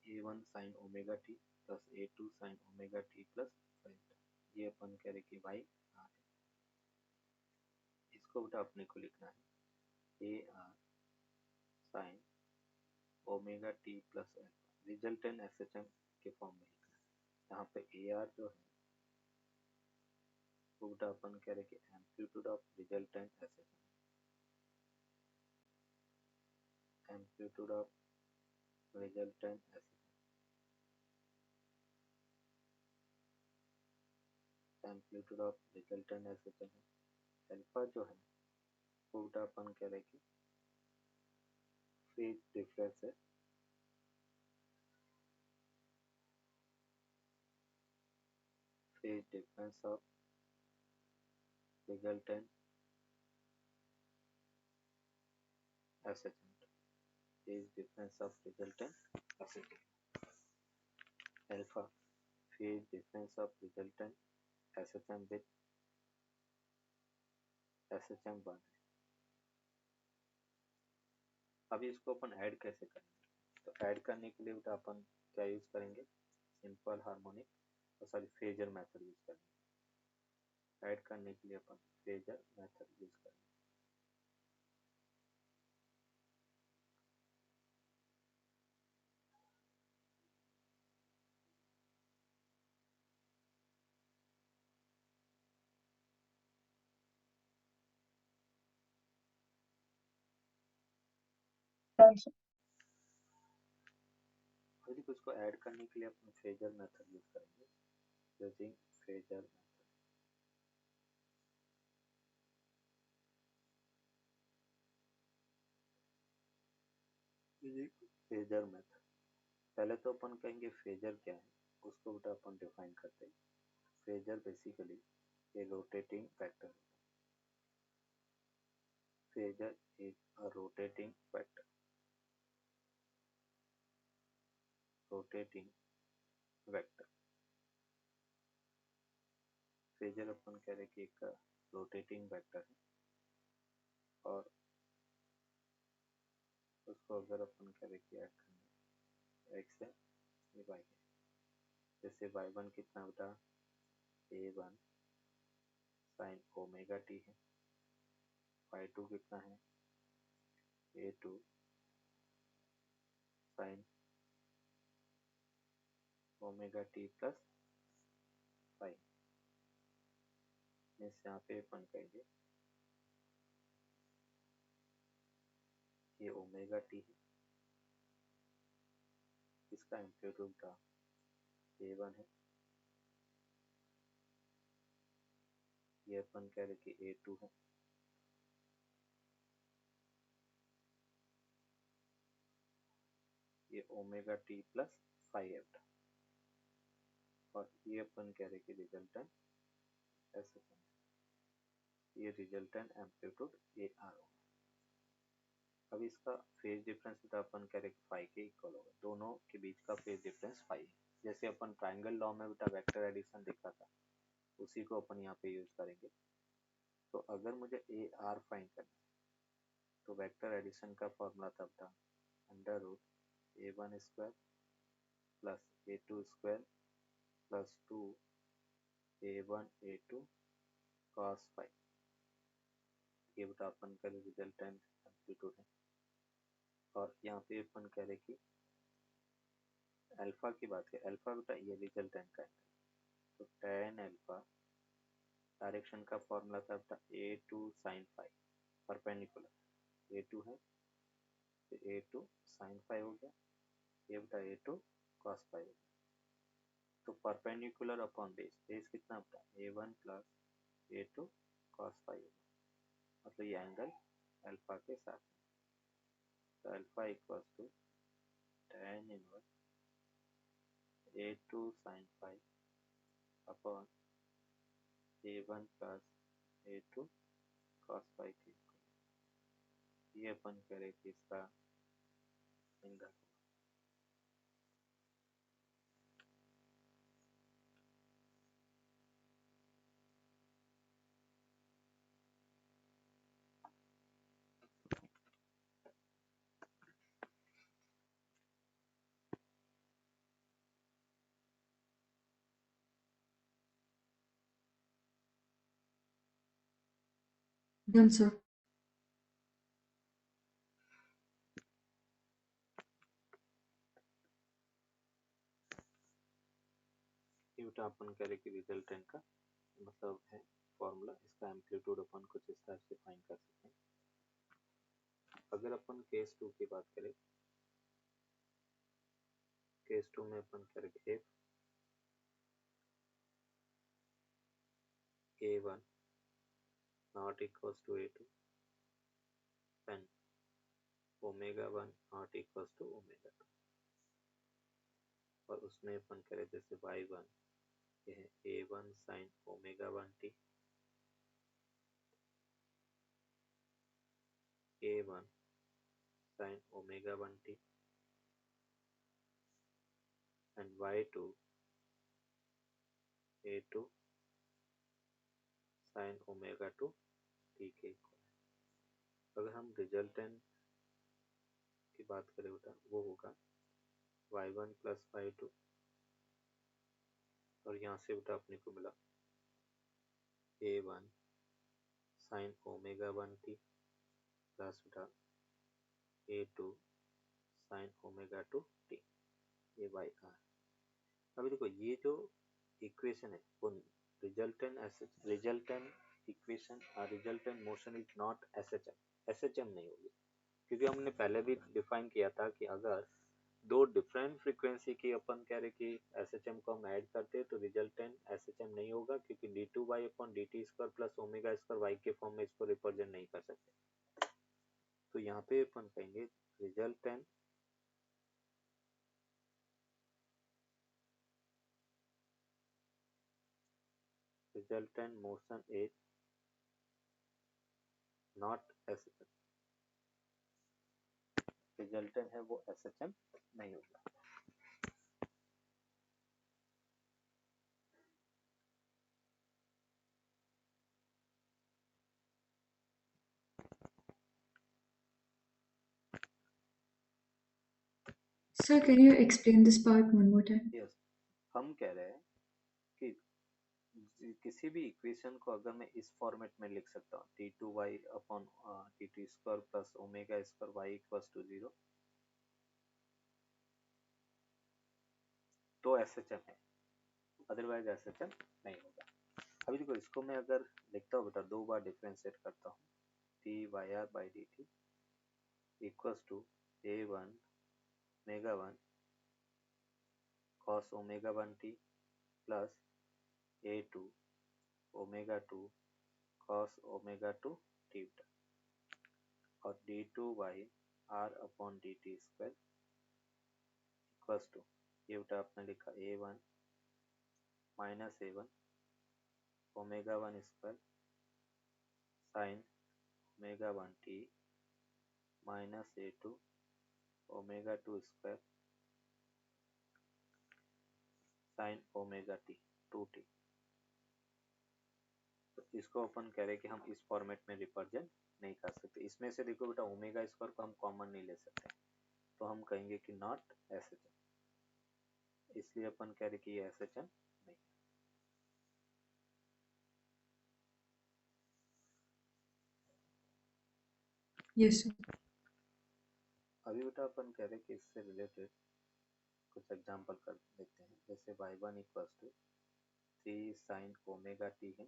a1 sine omega T plus a2 sine omega T plus five, ये अपन करेंगे Y are है। इसको बेटा अपने को लिखना है A R sign omega T plus alpha, resultant SHM के फॉर्म में लिखना है। यहाँ पे ए आर जो है वो बेटा अपन करेंगे amplitude of resultant SHM, amplitude of resultant SHM, amplitude of resultant SHM है। अल्फा जो है वो बेटा अपन करेंगे फेज डिफरेंस है, phase difference of resultant SHM, phase difference of resultant SHM, alpha phase difference of resultant SHM with SHM 1 है। अभी इसको अपन ऐड कैसे करेंगे, तो ऐड करने के लिए बेटा अपन क्या यूज करेंगे, सिंपल हार्मोनिक और सॉरी फेजर मेथड यूज करेंगे। ऐड करने के लिए अपन फेजर मेथड यूज करेंगे। आंसर यदि कुछ को ऐड करने के लिए अपन फेजर मेथड यूज करेंगे, using phasor method. Phasor method, पहले तो अपन कहेंगे फेजर क्या है, उसको बेटा अपन डिफाइन करते हैं। Phasor basically a rotating vector, phasor is a rotating vector, rotating vector. Phasor अपन कह रहे कि एक रोटेटिंग वेक्टर है और उसको अगर अपन कह रहे कि ऐड करना एक्स है ये वाई है, जैसे y1 कितना बेटा a1 साइन ओमेगा टी है, y2 कितना है a2 sine omega T plus five. Means यहाँ पे अपन कहेंगे ये ओमेगा टी है, इसका एम्पलीट्यूड का a1 है, ये अपन कह रहे कि a2 है, ये ओमेगा टी प्लस फाइव है, और ये अपन कह रहे कि रिजल्टेंट ऐसे, ये रिजल्टेंट एम्पलीट्यूड ए आर होगा। अब इसका फेज डिफरेंस बेटा अपन कह रहे कि फाइव के इक्वल होगा, दोनों के बीच का फेज डिफरेंस फाइव है। जैसे अपन ट्राइंगल लॉ में बेटा वेक्टर एडिशन देखा था, उसी को अपन यहाँ पे यूज करेंगे। तो अगर मुझे ए आर फाइंड करना है तो वेक्टर एडिशन का फॉर्मूला था बेटा under root a1 square plus a2 square plus 2 a1 a2 cos five, ये बेटा अपन का रिजल्टेंट एम्पलीट्यूड है। और यहाँ पे अपन कह रहे कि अल्फा की बात करें, अल्फा बेटा ये रिजल्टेंट का एंगल, तो tan अल्फा डायरेक्शन का फॉर्मूला था बेटा a2 sin five, perpendicular a2 है तो a2 sin फाइव हो गया, ये बेटा a2 cos फाइव हो गया। तो परपेंडिकुलर अपॉन बेस, बेस कितना बेटा a1 plus a2 cos five, मतलब ये एंगल अल्फा के साथ में। तो alpha equals to tan inverse A2 sin phi upon A1 plus A2 cos phi के इक्वल। ये अपन करें कि इसका एंगल डन सर। ये अपन करें कि रिजल्टेंट का मतलब है फॉर्मूला, इसका एम्पलीट्यूड अपन कुछ इस तरह से फाइंड कर सकते हैं। अगर अपन केस 2 की बात करें, केस 2 में अपन करेंगे if A1 not equals to A2 then omega 1 not equals to omega 2, और उसमें अपन करें जैसे y1 ये है A1 sin omega 1t, A1 sin omega 1t and y2 A2 sin omega 2 t के इक्वल है। अगर हम रिजल्टेंट की बात करें बेटा वो होगा y1 प्लस y2, और यहाँ से बेटा अपने को मिला A1 sin omega 1t plus बेटा A2 sin omega 2t, ये y का है। अभी देखो ये जो इक्वेशन है वो resultant equation resultant motion is not SHM नहीं होगी, क्योंकि हमने पहले भी डिफाइन किया था कि अगर दो डिफरेंट फ्रीक्वेंसी की अपन कह रहे कि एसएचएम को हम ऐड करते हैं तो रिजल्टेंट एसएचएम नहीं होगा, क्योंकि d2y upon dt square plus omega square y के फॉर्म में इसको रिप्रेजेंट नहीं कर सकते। तो यहाँ पे अपन कहेंगे resultant motion is not SHM, resultant है वो एसएचएम नहीं होगा। Sir, can you explain this part one more time? Yes, हम कह रहे हैं कि किसी भी इक्वेशन को अगर मैं इस फॉर्मेट में लिख सकता हूँ d2y upon dt square plus omega square y equals to 0, तो एसएचएम है, अदरवाइज एसएचएम नहीं होगा। अभी देखो इसको मैं अगर लिखता हूँ बेटा दो बार डिफरेंशिएट करता हूँ, dy by dt equals to a1 omega 1 cos omega 1t plus a2 omega 2 cos omega 2 t और d2y r upon dt square equals to ये बेटा आपने लिखा a1 minus a1 omega 1 square sine omega 1t minus a2 omega 2 square sine omega t 2t। तो इसको अपन कह रहे कि हम इस फॉर्मेट में रिप्रेजेंट नहीं कर सकते। इसमें से देखो बेटा ओमेगा स्क्वायर को हम कॉमन नहीं ले सकते, तो हम कहेंगे कि नॉट एसएचएम, इसलिए अपन कह रहे कि ये एसएचएम नहीं। Yes, sir. अभी बेटा अपन कह रहे कि इससे रिलेटेड कुछ एग्जांपल कर देते हैं, जैसे y1 equals to 3 sine omega t है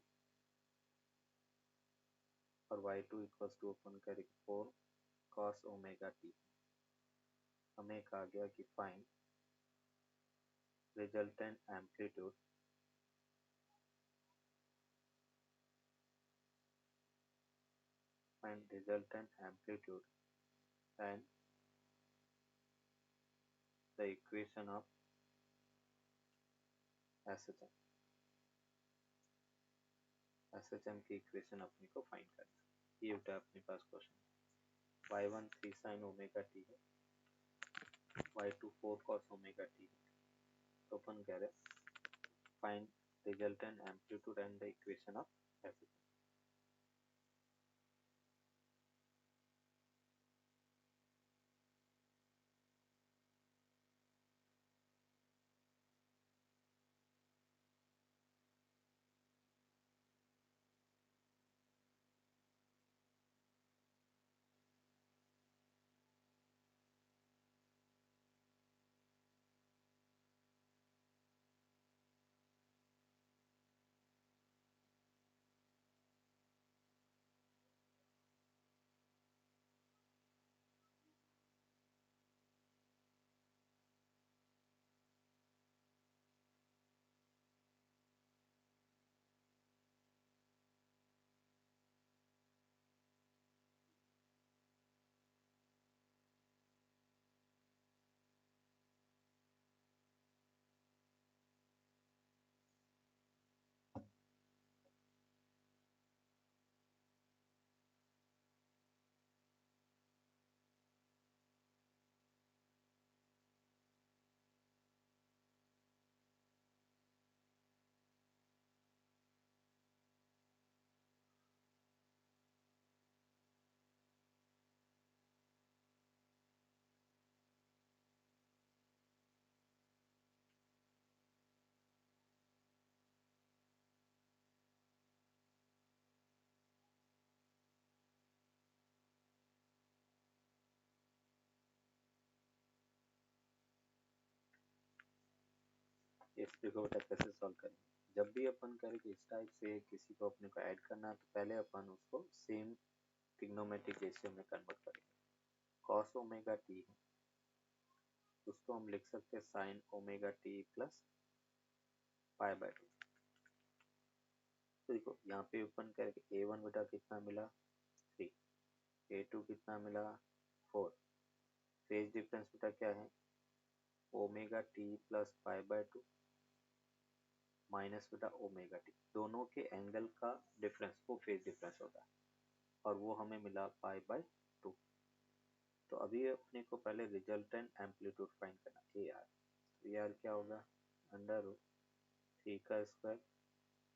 और y2 इक्वल्स टू अपन कह रहे 4 cos ओमेगा t। हमें कहा गया कि find resultant amplitude find resultant amplitude and the equation of SHM. SHM की इक्वेशन अपने को फाइंड करना है। ये बेटा अपने पास question y1 3 sin omega t है, y2 4 cos ओमेगा t है। तो अपन कह रहे find resultant amplitude and the equation of SHM। इस देखो बेटा कैसे सॉल्व करेंगे। जब भी अपन करें कि इस टाइप से किसी को अपने को ऐड करना है तो पहले अपन उसको सेम ट्रिग्नोमेट्रिक रेशियो में कन्वर्ट करेंगे। cos ओमेगा टी है, उसको हम लिख सकते हैं sin omega T plus pi by 2। तो देखो यहाँ पे अपन करेंगे a1 बेटा कितना मिला 3, a2 कितना मिला 4। फेज डिफरेंस बेटा क्या है omega T plus pi by 2 minus बेटा ओमेगा टी, दोनों के एंगल का डिफरेंस वो फेज डिफरेंस होता है और वो हमें मिला पाई बाय 2। तो अभी अपने को पहले रिजल्टेंट एम्पलीट्यूड फाइंड करना ए आर। तो ए आर क्या होगा अंडर रूट 3 का स्क्वायर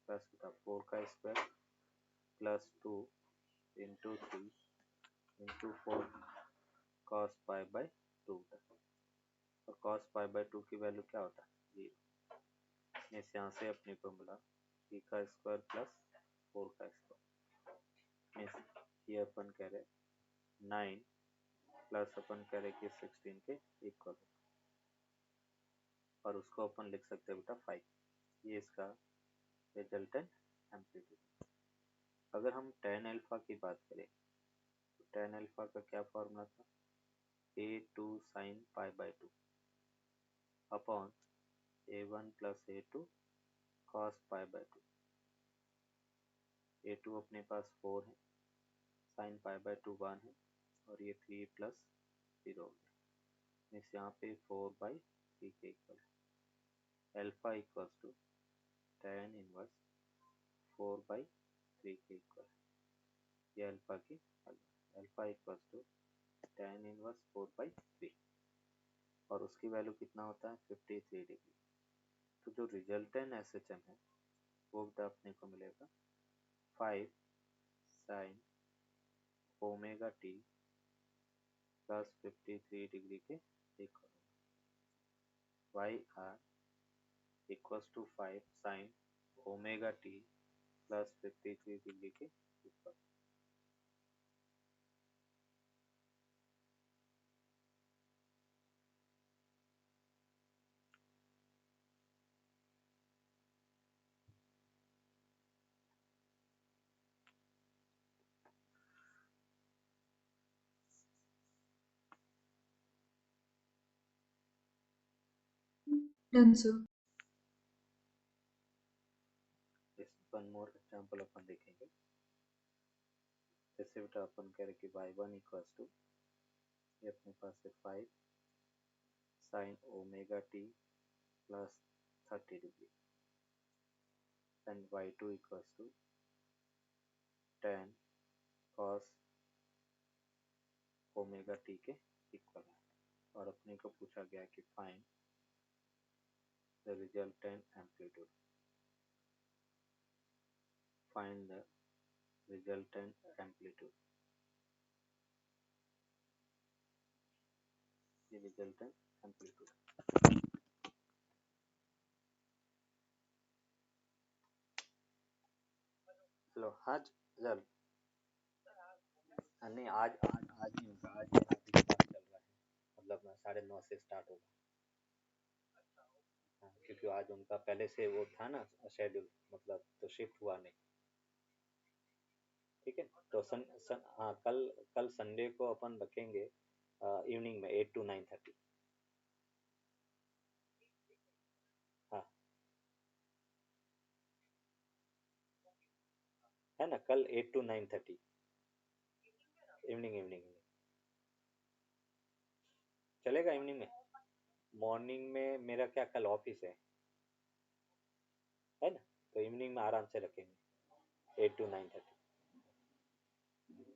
प्लस बेटा 4 का square plus 2 into 3 into 4 cos pi by 2। और कॉस पाई बाय 2 की वैल्यू क्या होता है 0। इस यहाँ से अपने को मिला 3 का स्क्वायर प्लस 4 का स्क्वायर। ये अपन कह रहे 9 प्लस अपन कह रहे कि 16 के इक्वल हो और उसको अपन लिख सकते हैं बेटा 5। ये इसका रिजल्टेंट एम्पलीट्यूड। अगर हम tan अल्फा की बात करें तो tan अल्फा का क्या फॉर्मूला था a2 sin pi by 2 upon a1 plus a2 cos pi by 2। a2 अपने पास 4 है, sin पाई बाय 2 1 है और ये 3 प्लस 0 हो गया। इस यहाँ पे 4 बाई 3 के इक्वल है। Alpha equals to tan inverse 4 by 3 के इक्वल है। ये अल्फा की alpha equals to tan inverse 4 by 3 और उसकी वैल्यू कितना होता है 53 डिग्री। तो जो रिजल्टेंट SHM है वो अपने को मिलेगा 5 sin omega T plus 53 degree के इक्वल होगा। Y are equals to 5 sin omega T plus 53 degree के equal. Done sir. One more example अपन देखेंगे। इससे बेटा अपन कह रहे कि y1 इक्वल्स टू, ये अपने पास है 5 sine omega T plus 30 degree and y2 equals to 10 cos omega T के इक्वल है। और अपने को पूछा गया कि find the resultant amplitude, find the resultant amplitude, ये रिजल्टेंट एम्पलीट्यूड। चलो आज जल नहीं, आज आज आज नहीं होगा, आज मेरा अभी क्लास चल रहा है, मतलब 9:30 से स्टार्ट होगा। हाँ, क्योंकि आज उनका पहले से वो था ना शेड्यूल, मतलब तो शिफ्ट हुआ नहीं। ठीक है, तो हाँ, कल संडे को अपन रखेंगे इवनिंग में 8 to 9:30। हाँ है ना, कल 8 to 9:30 इवनिंग चलेगा। इवनिंग में, मॉर्निंग में मेरा क्या कल ऑफिस है ना, तो इवनिंग में आराम से रखेंगे 8 to 9:30।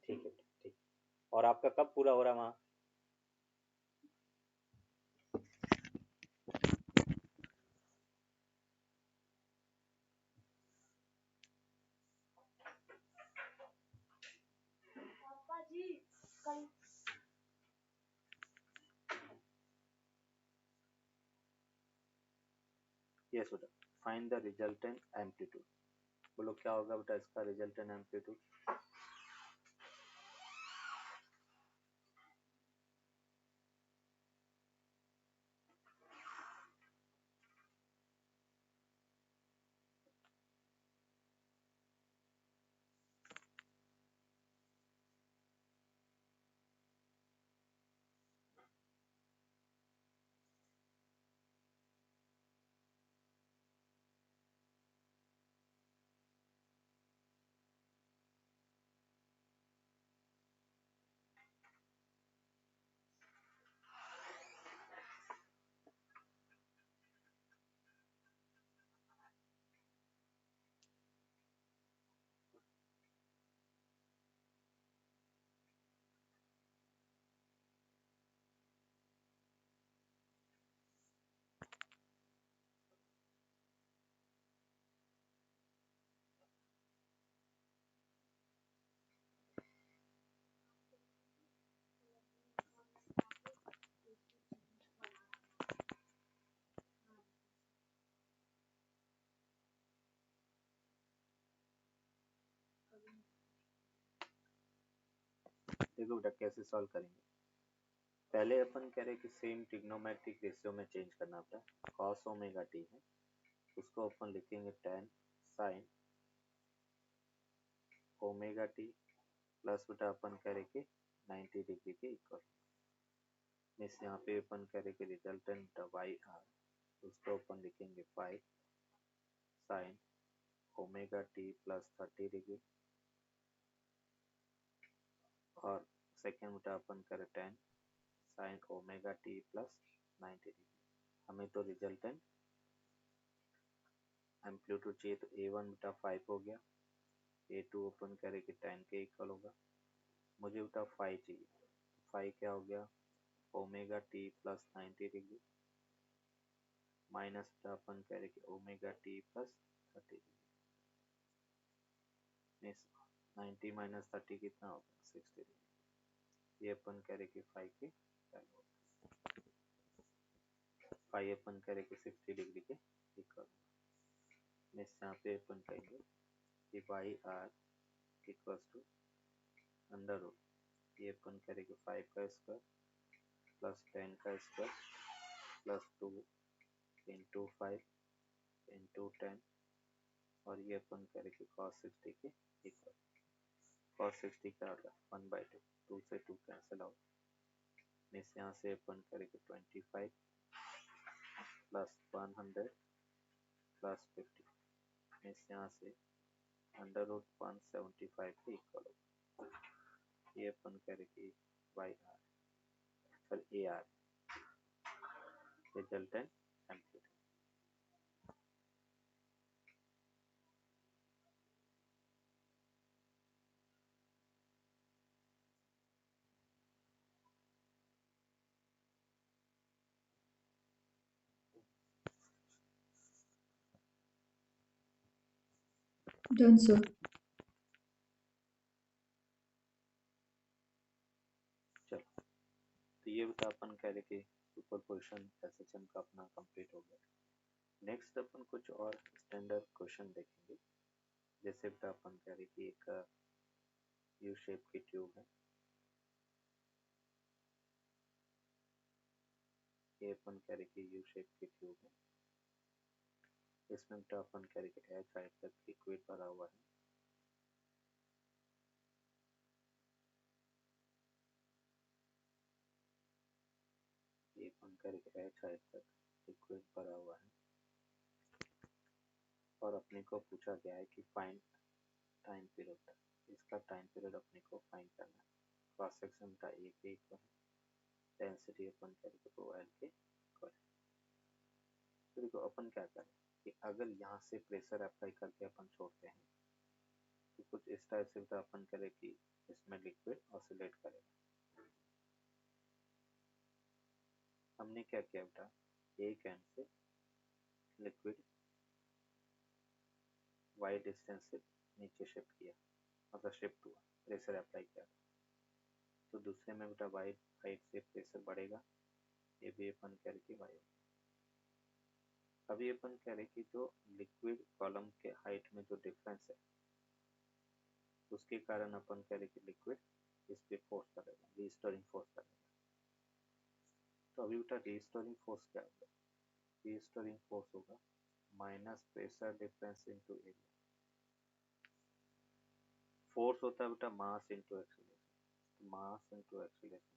ठीक है ठीक। और आपका कब पूरा हो रहा वहाँ? यस बेटा, फाइंड द रिजल्टेंट एम्पलीट्यूड। बोलो क्या होगा बेटा इसका रिजल्टेंट एम्पलीट्यूड? देखो बेटा कैसे सॉल्व करेंगे। पहले अपन कह रहे कि सेम ट्रिग्नोमेट्रिक रेशियो में चेंज करना होता है। cos ओमेगा टी है, उसको अपन लिखेंगे 10 sin ओमेगा टी प्लस बेटा अपन कह रहे कि 90 डिग्री के इक्वल। मीन्स यहाँ पे अपन कह रहे कि रिजल्टेंट वाई आर, उसको अपन लिखेंगे 5 sin omega T plus 30 degree, और सेकेंड बेटा अपन करें 10 sin omega T plus 90 degree. हमें तो रिजल्टेंट एम्पलीट्यूड चाहिए, तो A1 बेटा 5 हो गया, A2 अपन करें कि 10 के इक्वल होगा। मुझे बेटा 5 चाहिए, 5 क्या हो गया, omega T plus 90 degree minus बेटा अपन करें कि omega T plus 30 degree. Means 90 minus 30 कितना होगा, 60 डिग्री। ये अपन करें कि 5 के वैल्यू, 5 अपन करें कि 60 डिग्री के इक्वल। मीन्स यहाँ पे अपन कहेंगे कि Y are equals to under root, ये अपन करेंगे 5 का स्क्वायर प्लस 10 का स्क्वायर प्लस 2 इंटू 5 इंटू 10, और ये अपन करेंगे cos 60 के इक्वल। cos 60 क्या होगा, 1/2, 2 से 2 कैंसिल आउट। मीन्स यहाँ से अपन करेंगे 25 प्लस 100 प्लस 50। मीन्स यहाँ से अंडर रूट 175 के इक्वल होगा। ये अपन कह रहे कि Y R sir A R resultant amplitude. Done sir. चलो तो ये बता अपन कह रहे कि सुपरपोजिशन एसएचएम का अपना कंप्लीट हो गया। नेक्स्ट अपन कुछ और स्टैंडर्ड क्वेश्चन देखेंगे। जैसे बता अपन कह रहे कि एक यू शेप की ट्यूब है, ये अपन कह रहे कि यू शेप की ट्यूब है, इसमें बता अपन कह रहे कि एच हाइट तक लिक्विड भरा हुआ है, ये अपन कह रहे कि एच हाइट तक लिक्विड भरा हुआ है और अपने को पूछा गया है कि फाइंड टाइम पीरियड, इसका टाइम पीरियड अपने को फाइंड करना है। क्रॉस सेक्शन का ए के इक्वल है, डेंसिटी अपन कह रहे कि एल के इक्वल है। तो देखो अपन क्या करें कि अगर यहाँ से प्रेशर अप्लाई करके अपन छोड़ते हैं तो कुछ इस टाइप से तो अपन करें कि इसमें लिक्विड ऑसिलेट करेगा। हमने क्या किया बेटा, एक एंड से लिक्विड वाई डिस्टेंस से नीचे शिफ्ट किया, मतलब शिफ्ट हुआ, प्रेशर अप्लाई किया। तो दूसरे में बेटा वाई हाइट से प्रेशर बढ़ेगा, ये भी अपन कह रहे कि वाई। अभी अपन कह रहे कि जो लिक्विड कॉलम के हाइट में जो डिफरेंस है उसके कारण अपन कह रहे कि लिक्विड इस पे फोर्स करेगा, रीस्टोरिंग फोर्स करेगा। तो अभी बेटा रीस्टोरिंग फोर्स क्या होगा, रीस्टोरिंग फोर्स होगा minus pressure difference into area. Force होता है बेटा mass into acceleration, mass into acceleration.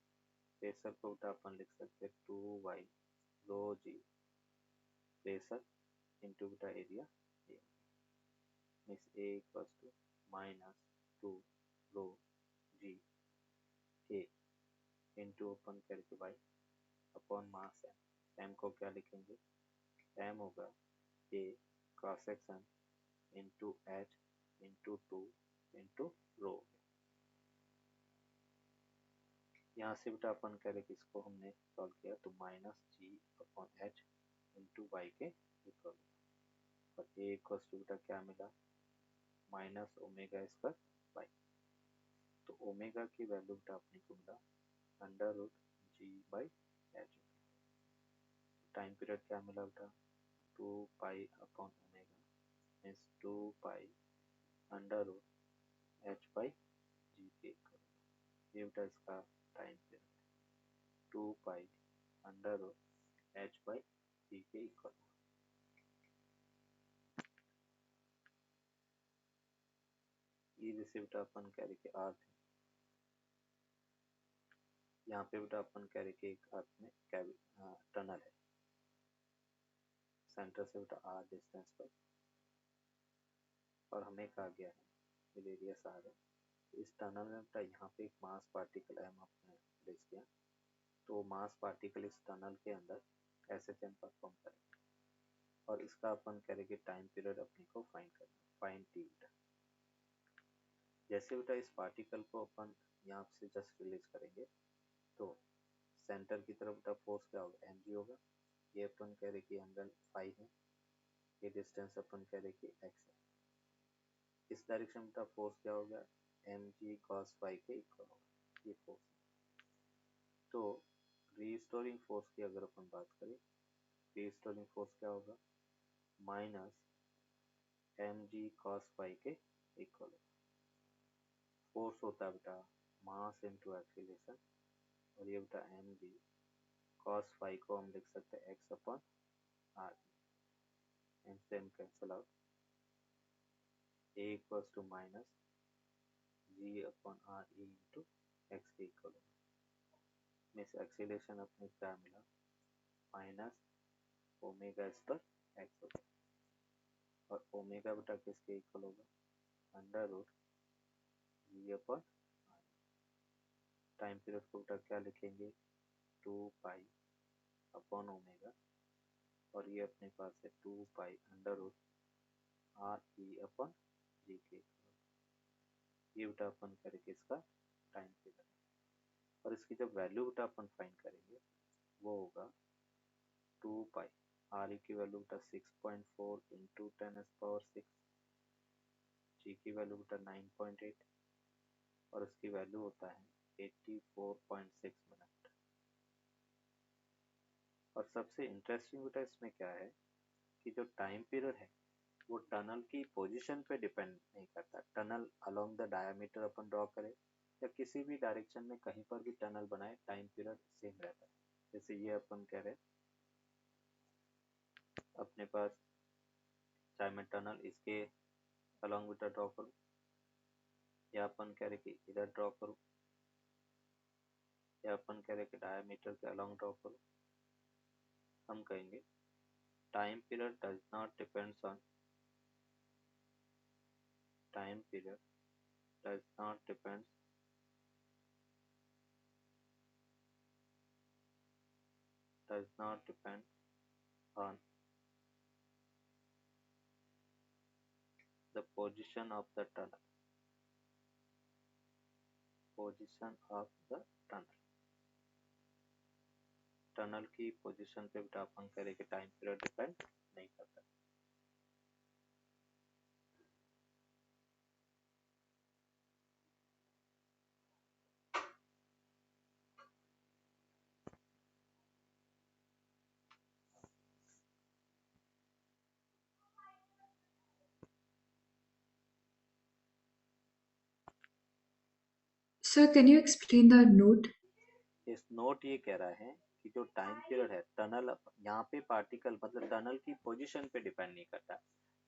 Pressure को बेटा अपन लिख सकते हैं 2y rho g pressure into बेटा area, means A equals to minus 2 rho g a into अपन करके y अपॉन मास m को क्या लिखेंगे, m होगा A cross section into h into 2 into rho. यहाँ से बेटा अपन कह रहे कि इसको हमने सॉल्व किया तो माइनस जी अपॉन एच इंटू वाई के इक्वल, और ए इक्वल टू बेटा क्या मिला, माइनस ओमेगा स्क्वायर वाई। तो ओमेगा की वैल्यू बेटा अपने को मिला under root ji by h. Time period क्या मिला बेटा 2 pi upon omega means 2 pi under root h by g के इक्वल। ये बेटा इसका time period 2 pi under root h by g के इक्वल। ये जैसे बेटा अपन कह रहे कि अर्थ है, यहाँ पे बेटा अपन कह रहे कि एक अर्थ में टनल है, सेंटर से बेटा आर डिस्टेंस पर, और हमें कहा गया है रेडियस आर है। इस टनल में बेटा यहाँ पे एक मास पार्टिकल एम आपने प्लेस किया, तो मास पार्टिकल इस टनल के अंदर एसएचएम परफॉर्म करेगा, और इसका अपन कह रहे कि टाइम पीरियड अपने को फाइंड करना, फाइंड टी बेटा। जैसे बेटा इस पार्टिकल को अपन यहाँ से जस्ट रिलीज करेंगे तो सेंटर की तरफ बेटा फोर्स क्या होगा, एम जी होगा। ये अपन कह रहे कि एंगल फाई है, ये डिस्टेंस अपन कह रहे कि एक्स है। इस डायरेक्शन में फोर्स क्या होगा, एम जी कॉस फाई के इक्वल होगा, ये फोर्स। तो रीस्टोरिंग फोर्स की अगर अपन बात करें, रीस्टोरिंग फोर्स क्या होगा, minus M G cos phi के इक्वल होगा। फोर्स होता है बेटा मास इनटू एक्सीलरेशन, और ये बेटा एम जी कॉस फाई को हम लिख सकते हैं एक्स अपॉन आर, एम से M cancel out, A equals to minus ji upon R E into x के इक्वल होगा। मीन्स एक्सीलरेशन अपने क्या मिला, माइनस ओमेगा स्क्वायर एक्स होगा, और ओमेगा बेटा किसके इक्वल होगा, under root G upon R. Time period को बेटा क्या लिखेंगे 2 पाई अपॉन ओमेगा और ये अपने पास है 2 pi under root r e upon g के। ये बेटा अपन करेंगे इसका टाइम पीरियड और इसकी जब वैल्यू बेटा अपन फाइंड करेंगे वो होगा 2 पाई आर ई की वैल्यू बेटा 6.4 इंटू 10⁻⁶, जी की वैल्यू बेटा 9.8 और उसकी वैल्यू होता है 84.6 मिनट। और सबसे इंटरेस्टिंग बेटा इसमें क्या है कि जो टाइम पीरियड है वो टनल की पोजीशन पे डिपेंड नहीं करता। Tunnel along the diameter upon draw करें या किसी भी डायरेक्शन में कहीं पर भी टनल बनाए टाइम पीरियड सेम रहता है। जैसे ये अपन कह रहे अपने पास चाहे मैं टनल इसके अलोंग बेटा ड्रॉ करूँ या अपन कह रहे कि इधर ड्रॉ करूँ या अपन कह रहे कि डायमीटर के अलोंग ड्रॉ करूँ, हम कहेंगे time period does not depends on time period does not depend on the position of the tunnel. Tunnel की पोजीशन पे बेटा अपन करें कि टाइम पीरियड डिपेंड नहीं करता। Sir, can you explain the note? इस नोट ये कह रहा है कि जो टाइम पीरियड है टनल यहाँ पे पार्टिकल मतलब टनल की पोजीशन पे डिपेंड नहीं करता।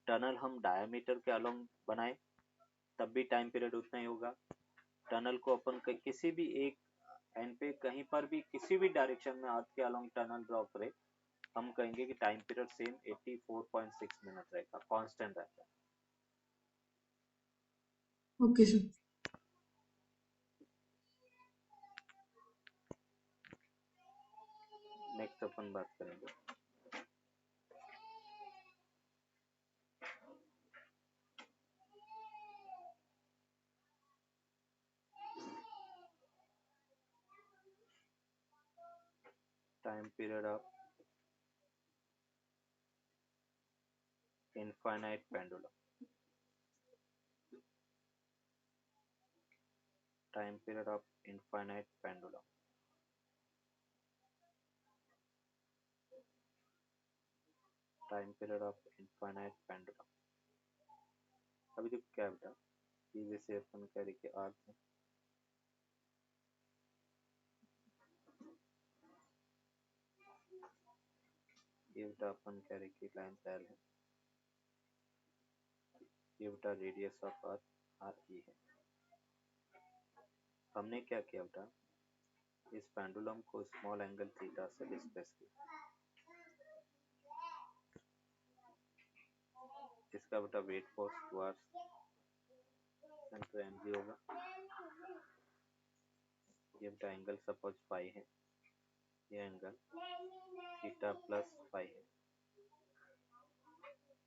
टनल हम डायमीटर के अलोंग बनाए तब भी टाइम पीरियड उतना ही होगा। टनल को अपन किसी भी एक एंड पे कहीं पर भी किसी भी डायरेक्शन में अर्थ के अलोंग टनल ड्रॉ करे हम कहेंगे कि टाइम पीरियड सेम 84.6 मिनट रहेगा, कांस्टेंट रहता है। Okay, sir. नेक्स्ट अपन बात करेंगे time period of infinite pendulum. Time period of infinite pendulum. Time period of infinite pendulum. अभी देखो क्या बेटा ये जैसे अपन कह रहे कि अर्थ है ये बेटा अपन कह रहे कि लाइन एल है, ये बेटा radius of earth R E है। हमने क्या किया बेटा इस पेंडुलम को स्मॉल एंगल थीटा से डिस्प्लेस किया। इसका बेटा weight force towards centre mg होगा। ये बेटा एंगल सपोज फाई है, ये एंगल थीटा प्लस फाई है।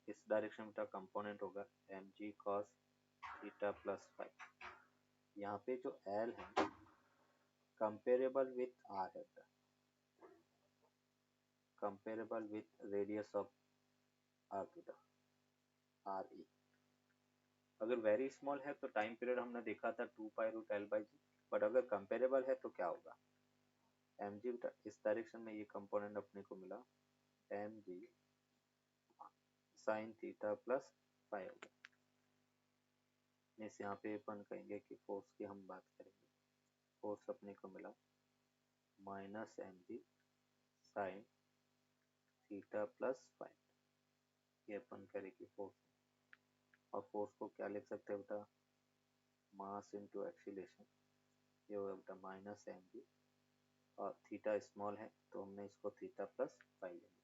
इस डायरेक्शन में कंपोनेंट होगा mg cos theta plus phi. यहाँ पे जो L है कंपेरेबल विथ R है, comparable with radius of R theta R E. अगर वेरी स्मॉल है तो टाइम पीरियड हमने देखा था 2 pi root L by G, but अगर कंपेरेबल है तो क्या होगा एम जी। इस डायरेक्शन में ये कंपोनेंट अपने को मिला M G sine theta plus phi होगा। इस यहाँ पे अपन कहेंगे कि फोर्स की हम बात करेंगे, फोर्स अपने को मिला minus M G sine theta plus phi. ये अपन करेंगे फोर्स, और फोर्स को क्या लिख सकते हैं बेटा मास इनटू एक्सीलरेशन। ये होगा बेटा माइनस एम जी और थीटा स्मॉल है तो हमने इसको थीटा प्लस फाई लेंगे।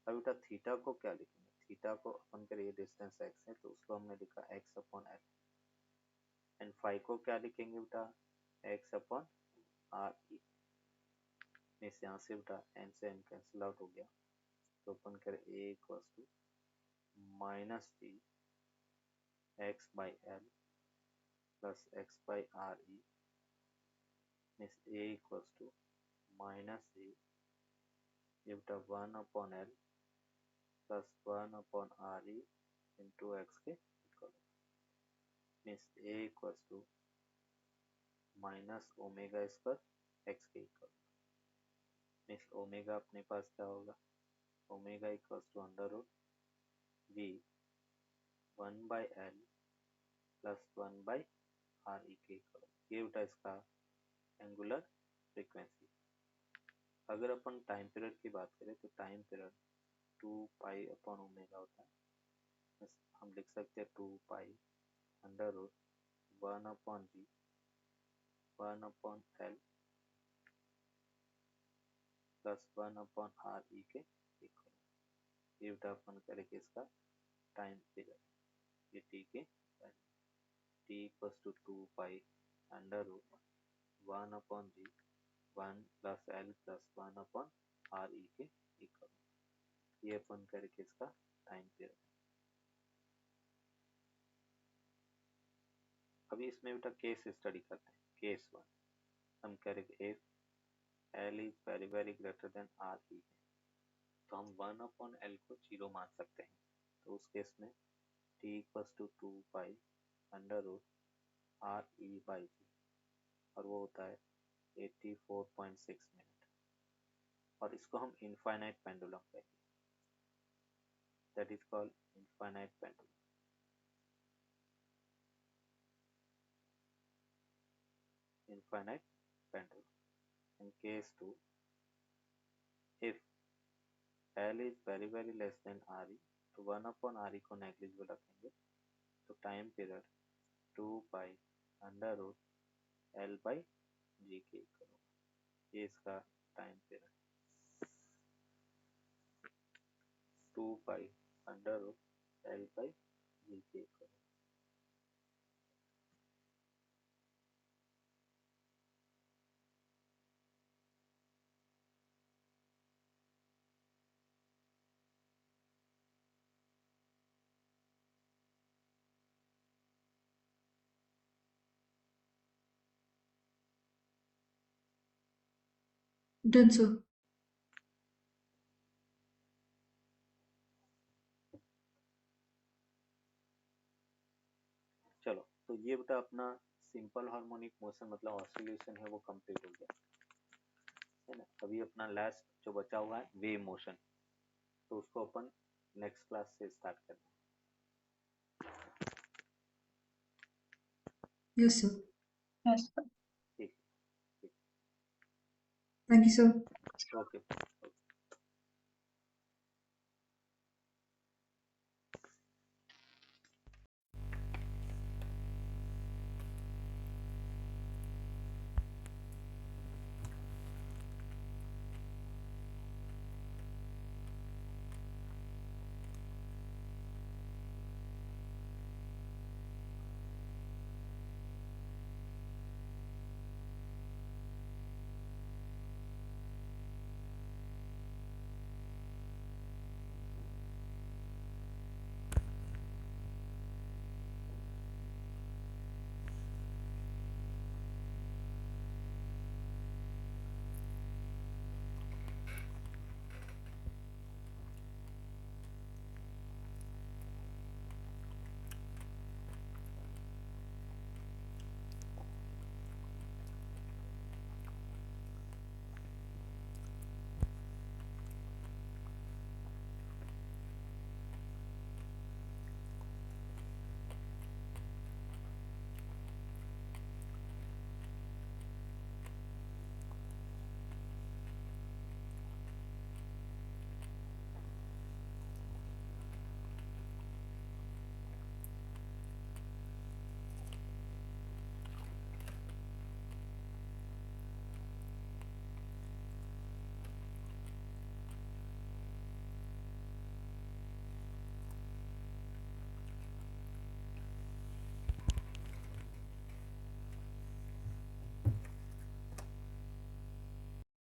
अब बेटा थीटा को क्या लिखेंगे, थीटा को अपन करिए डिस्टेंस x है तो उसको हमने लिखा x upon L. And phi को क्या लिखेंगे बेटा X upon R E. Means यहाँ से बेटा एन से एन कैंसिल आउट हो गया, तो अपन करें a equals to minus g x by l plus x by r E. Means a equals to minus g ये बेटा 1 upon L plus 1 upon R E into x के equal. Means a equals to minus omega square x के equal. Means omega अपने पास क्या होगा, omega equals to under root v 1 by l plus 1 by r ई के equal. ये बेटा इसका एंगुलर फ्रीक्वेंसी। अगर अपन टाइम पीरियड की बात करें तो time period 2 pi upon omega होता है। हम लिख सकते हैं 2 pi under root 1 upon G 1 upon L plus 1 upon R E के इक्वल। ये बेटा अपन करेंगे इसका टाइम पीरियड, ये टी के T equals to 2 pi under root 1 upon G 1 plus L plus 1 upon R E के इक्वल। ये अपन करके इसका टाइम पीरियड। अभी इसमें बेटा केस स्टडी करते हैं। केस 1 हम करेंगे if L is very very greater than R E, तो हम 1 अपॉन एल को 0 मान सकते हैं। तो उस केस में t equals to 2 pi under root r e by g, और वो होता है 84.6 मिनट। और इसको हम इनफाइनाइट पेंडुलम कहते हैं, that is called infinite pendulum. Infinite pendulum. In case 2, if L is very very less than RE, तो 1 upon RE को नेग्लिजिबल रखेंगे, तो time period 2 pi under root L by g के इक्वल होगा। ये इसका time period 2 pi under root L by g के equal. Done sir. चलो, तो ये बेटा अपना सिंपल हार्मोनिक मोशन मतलब ऑसिलेशन है वो कंप्लीट हो गया है ना। अभी अपना लास्ट जो बचा हुआ है वेव मोशन, तो उसको अपन नेक्स्ट क्लास से स्टार्ट करना है। Yes sir. Yes, sir. ठीक थैंक यू सर। है, ओके।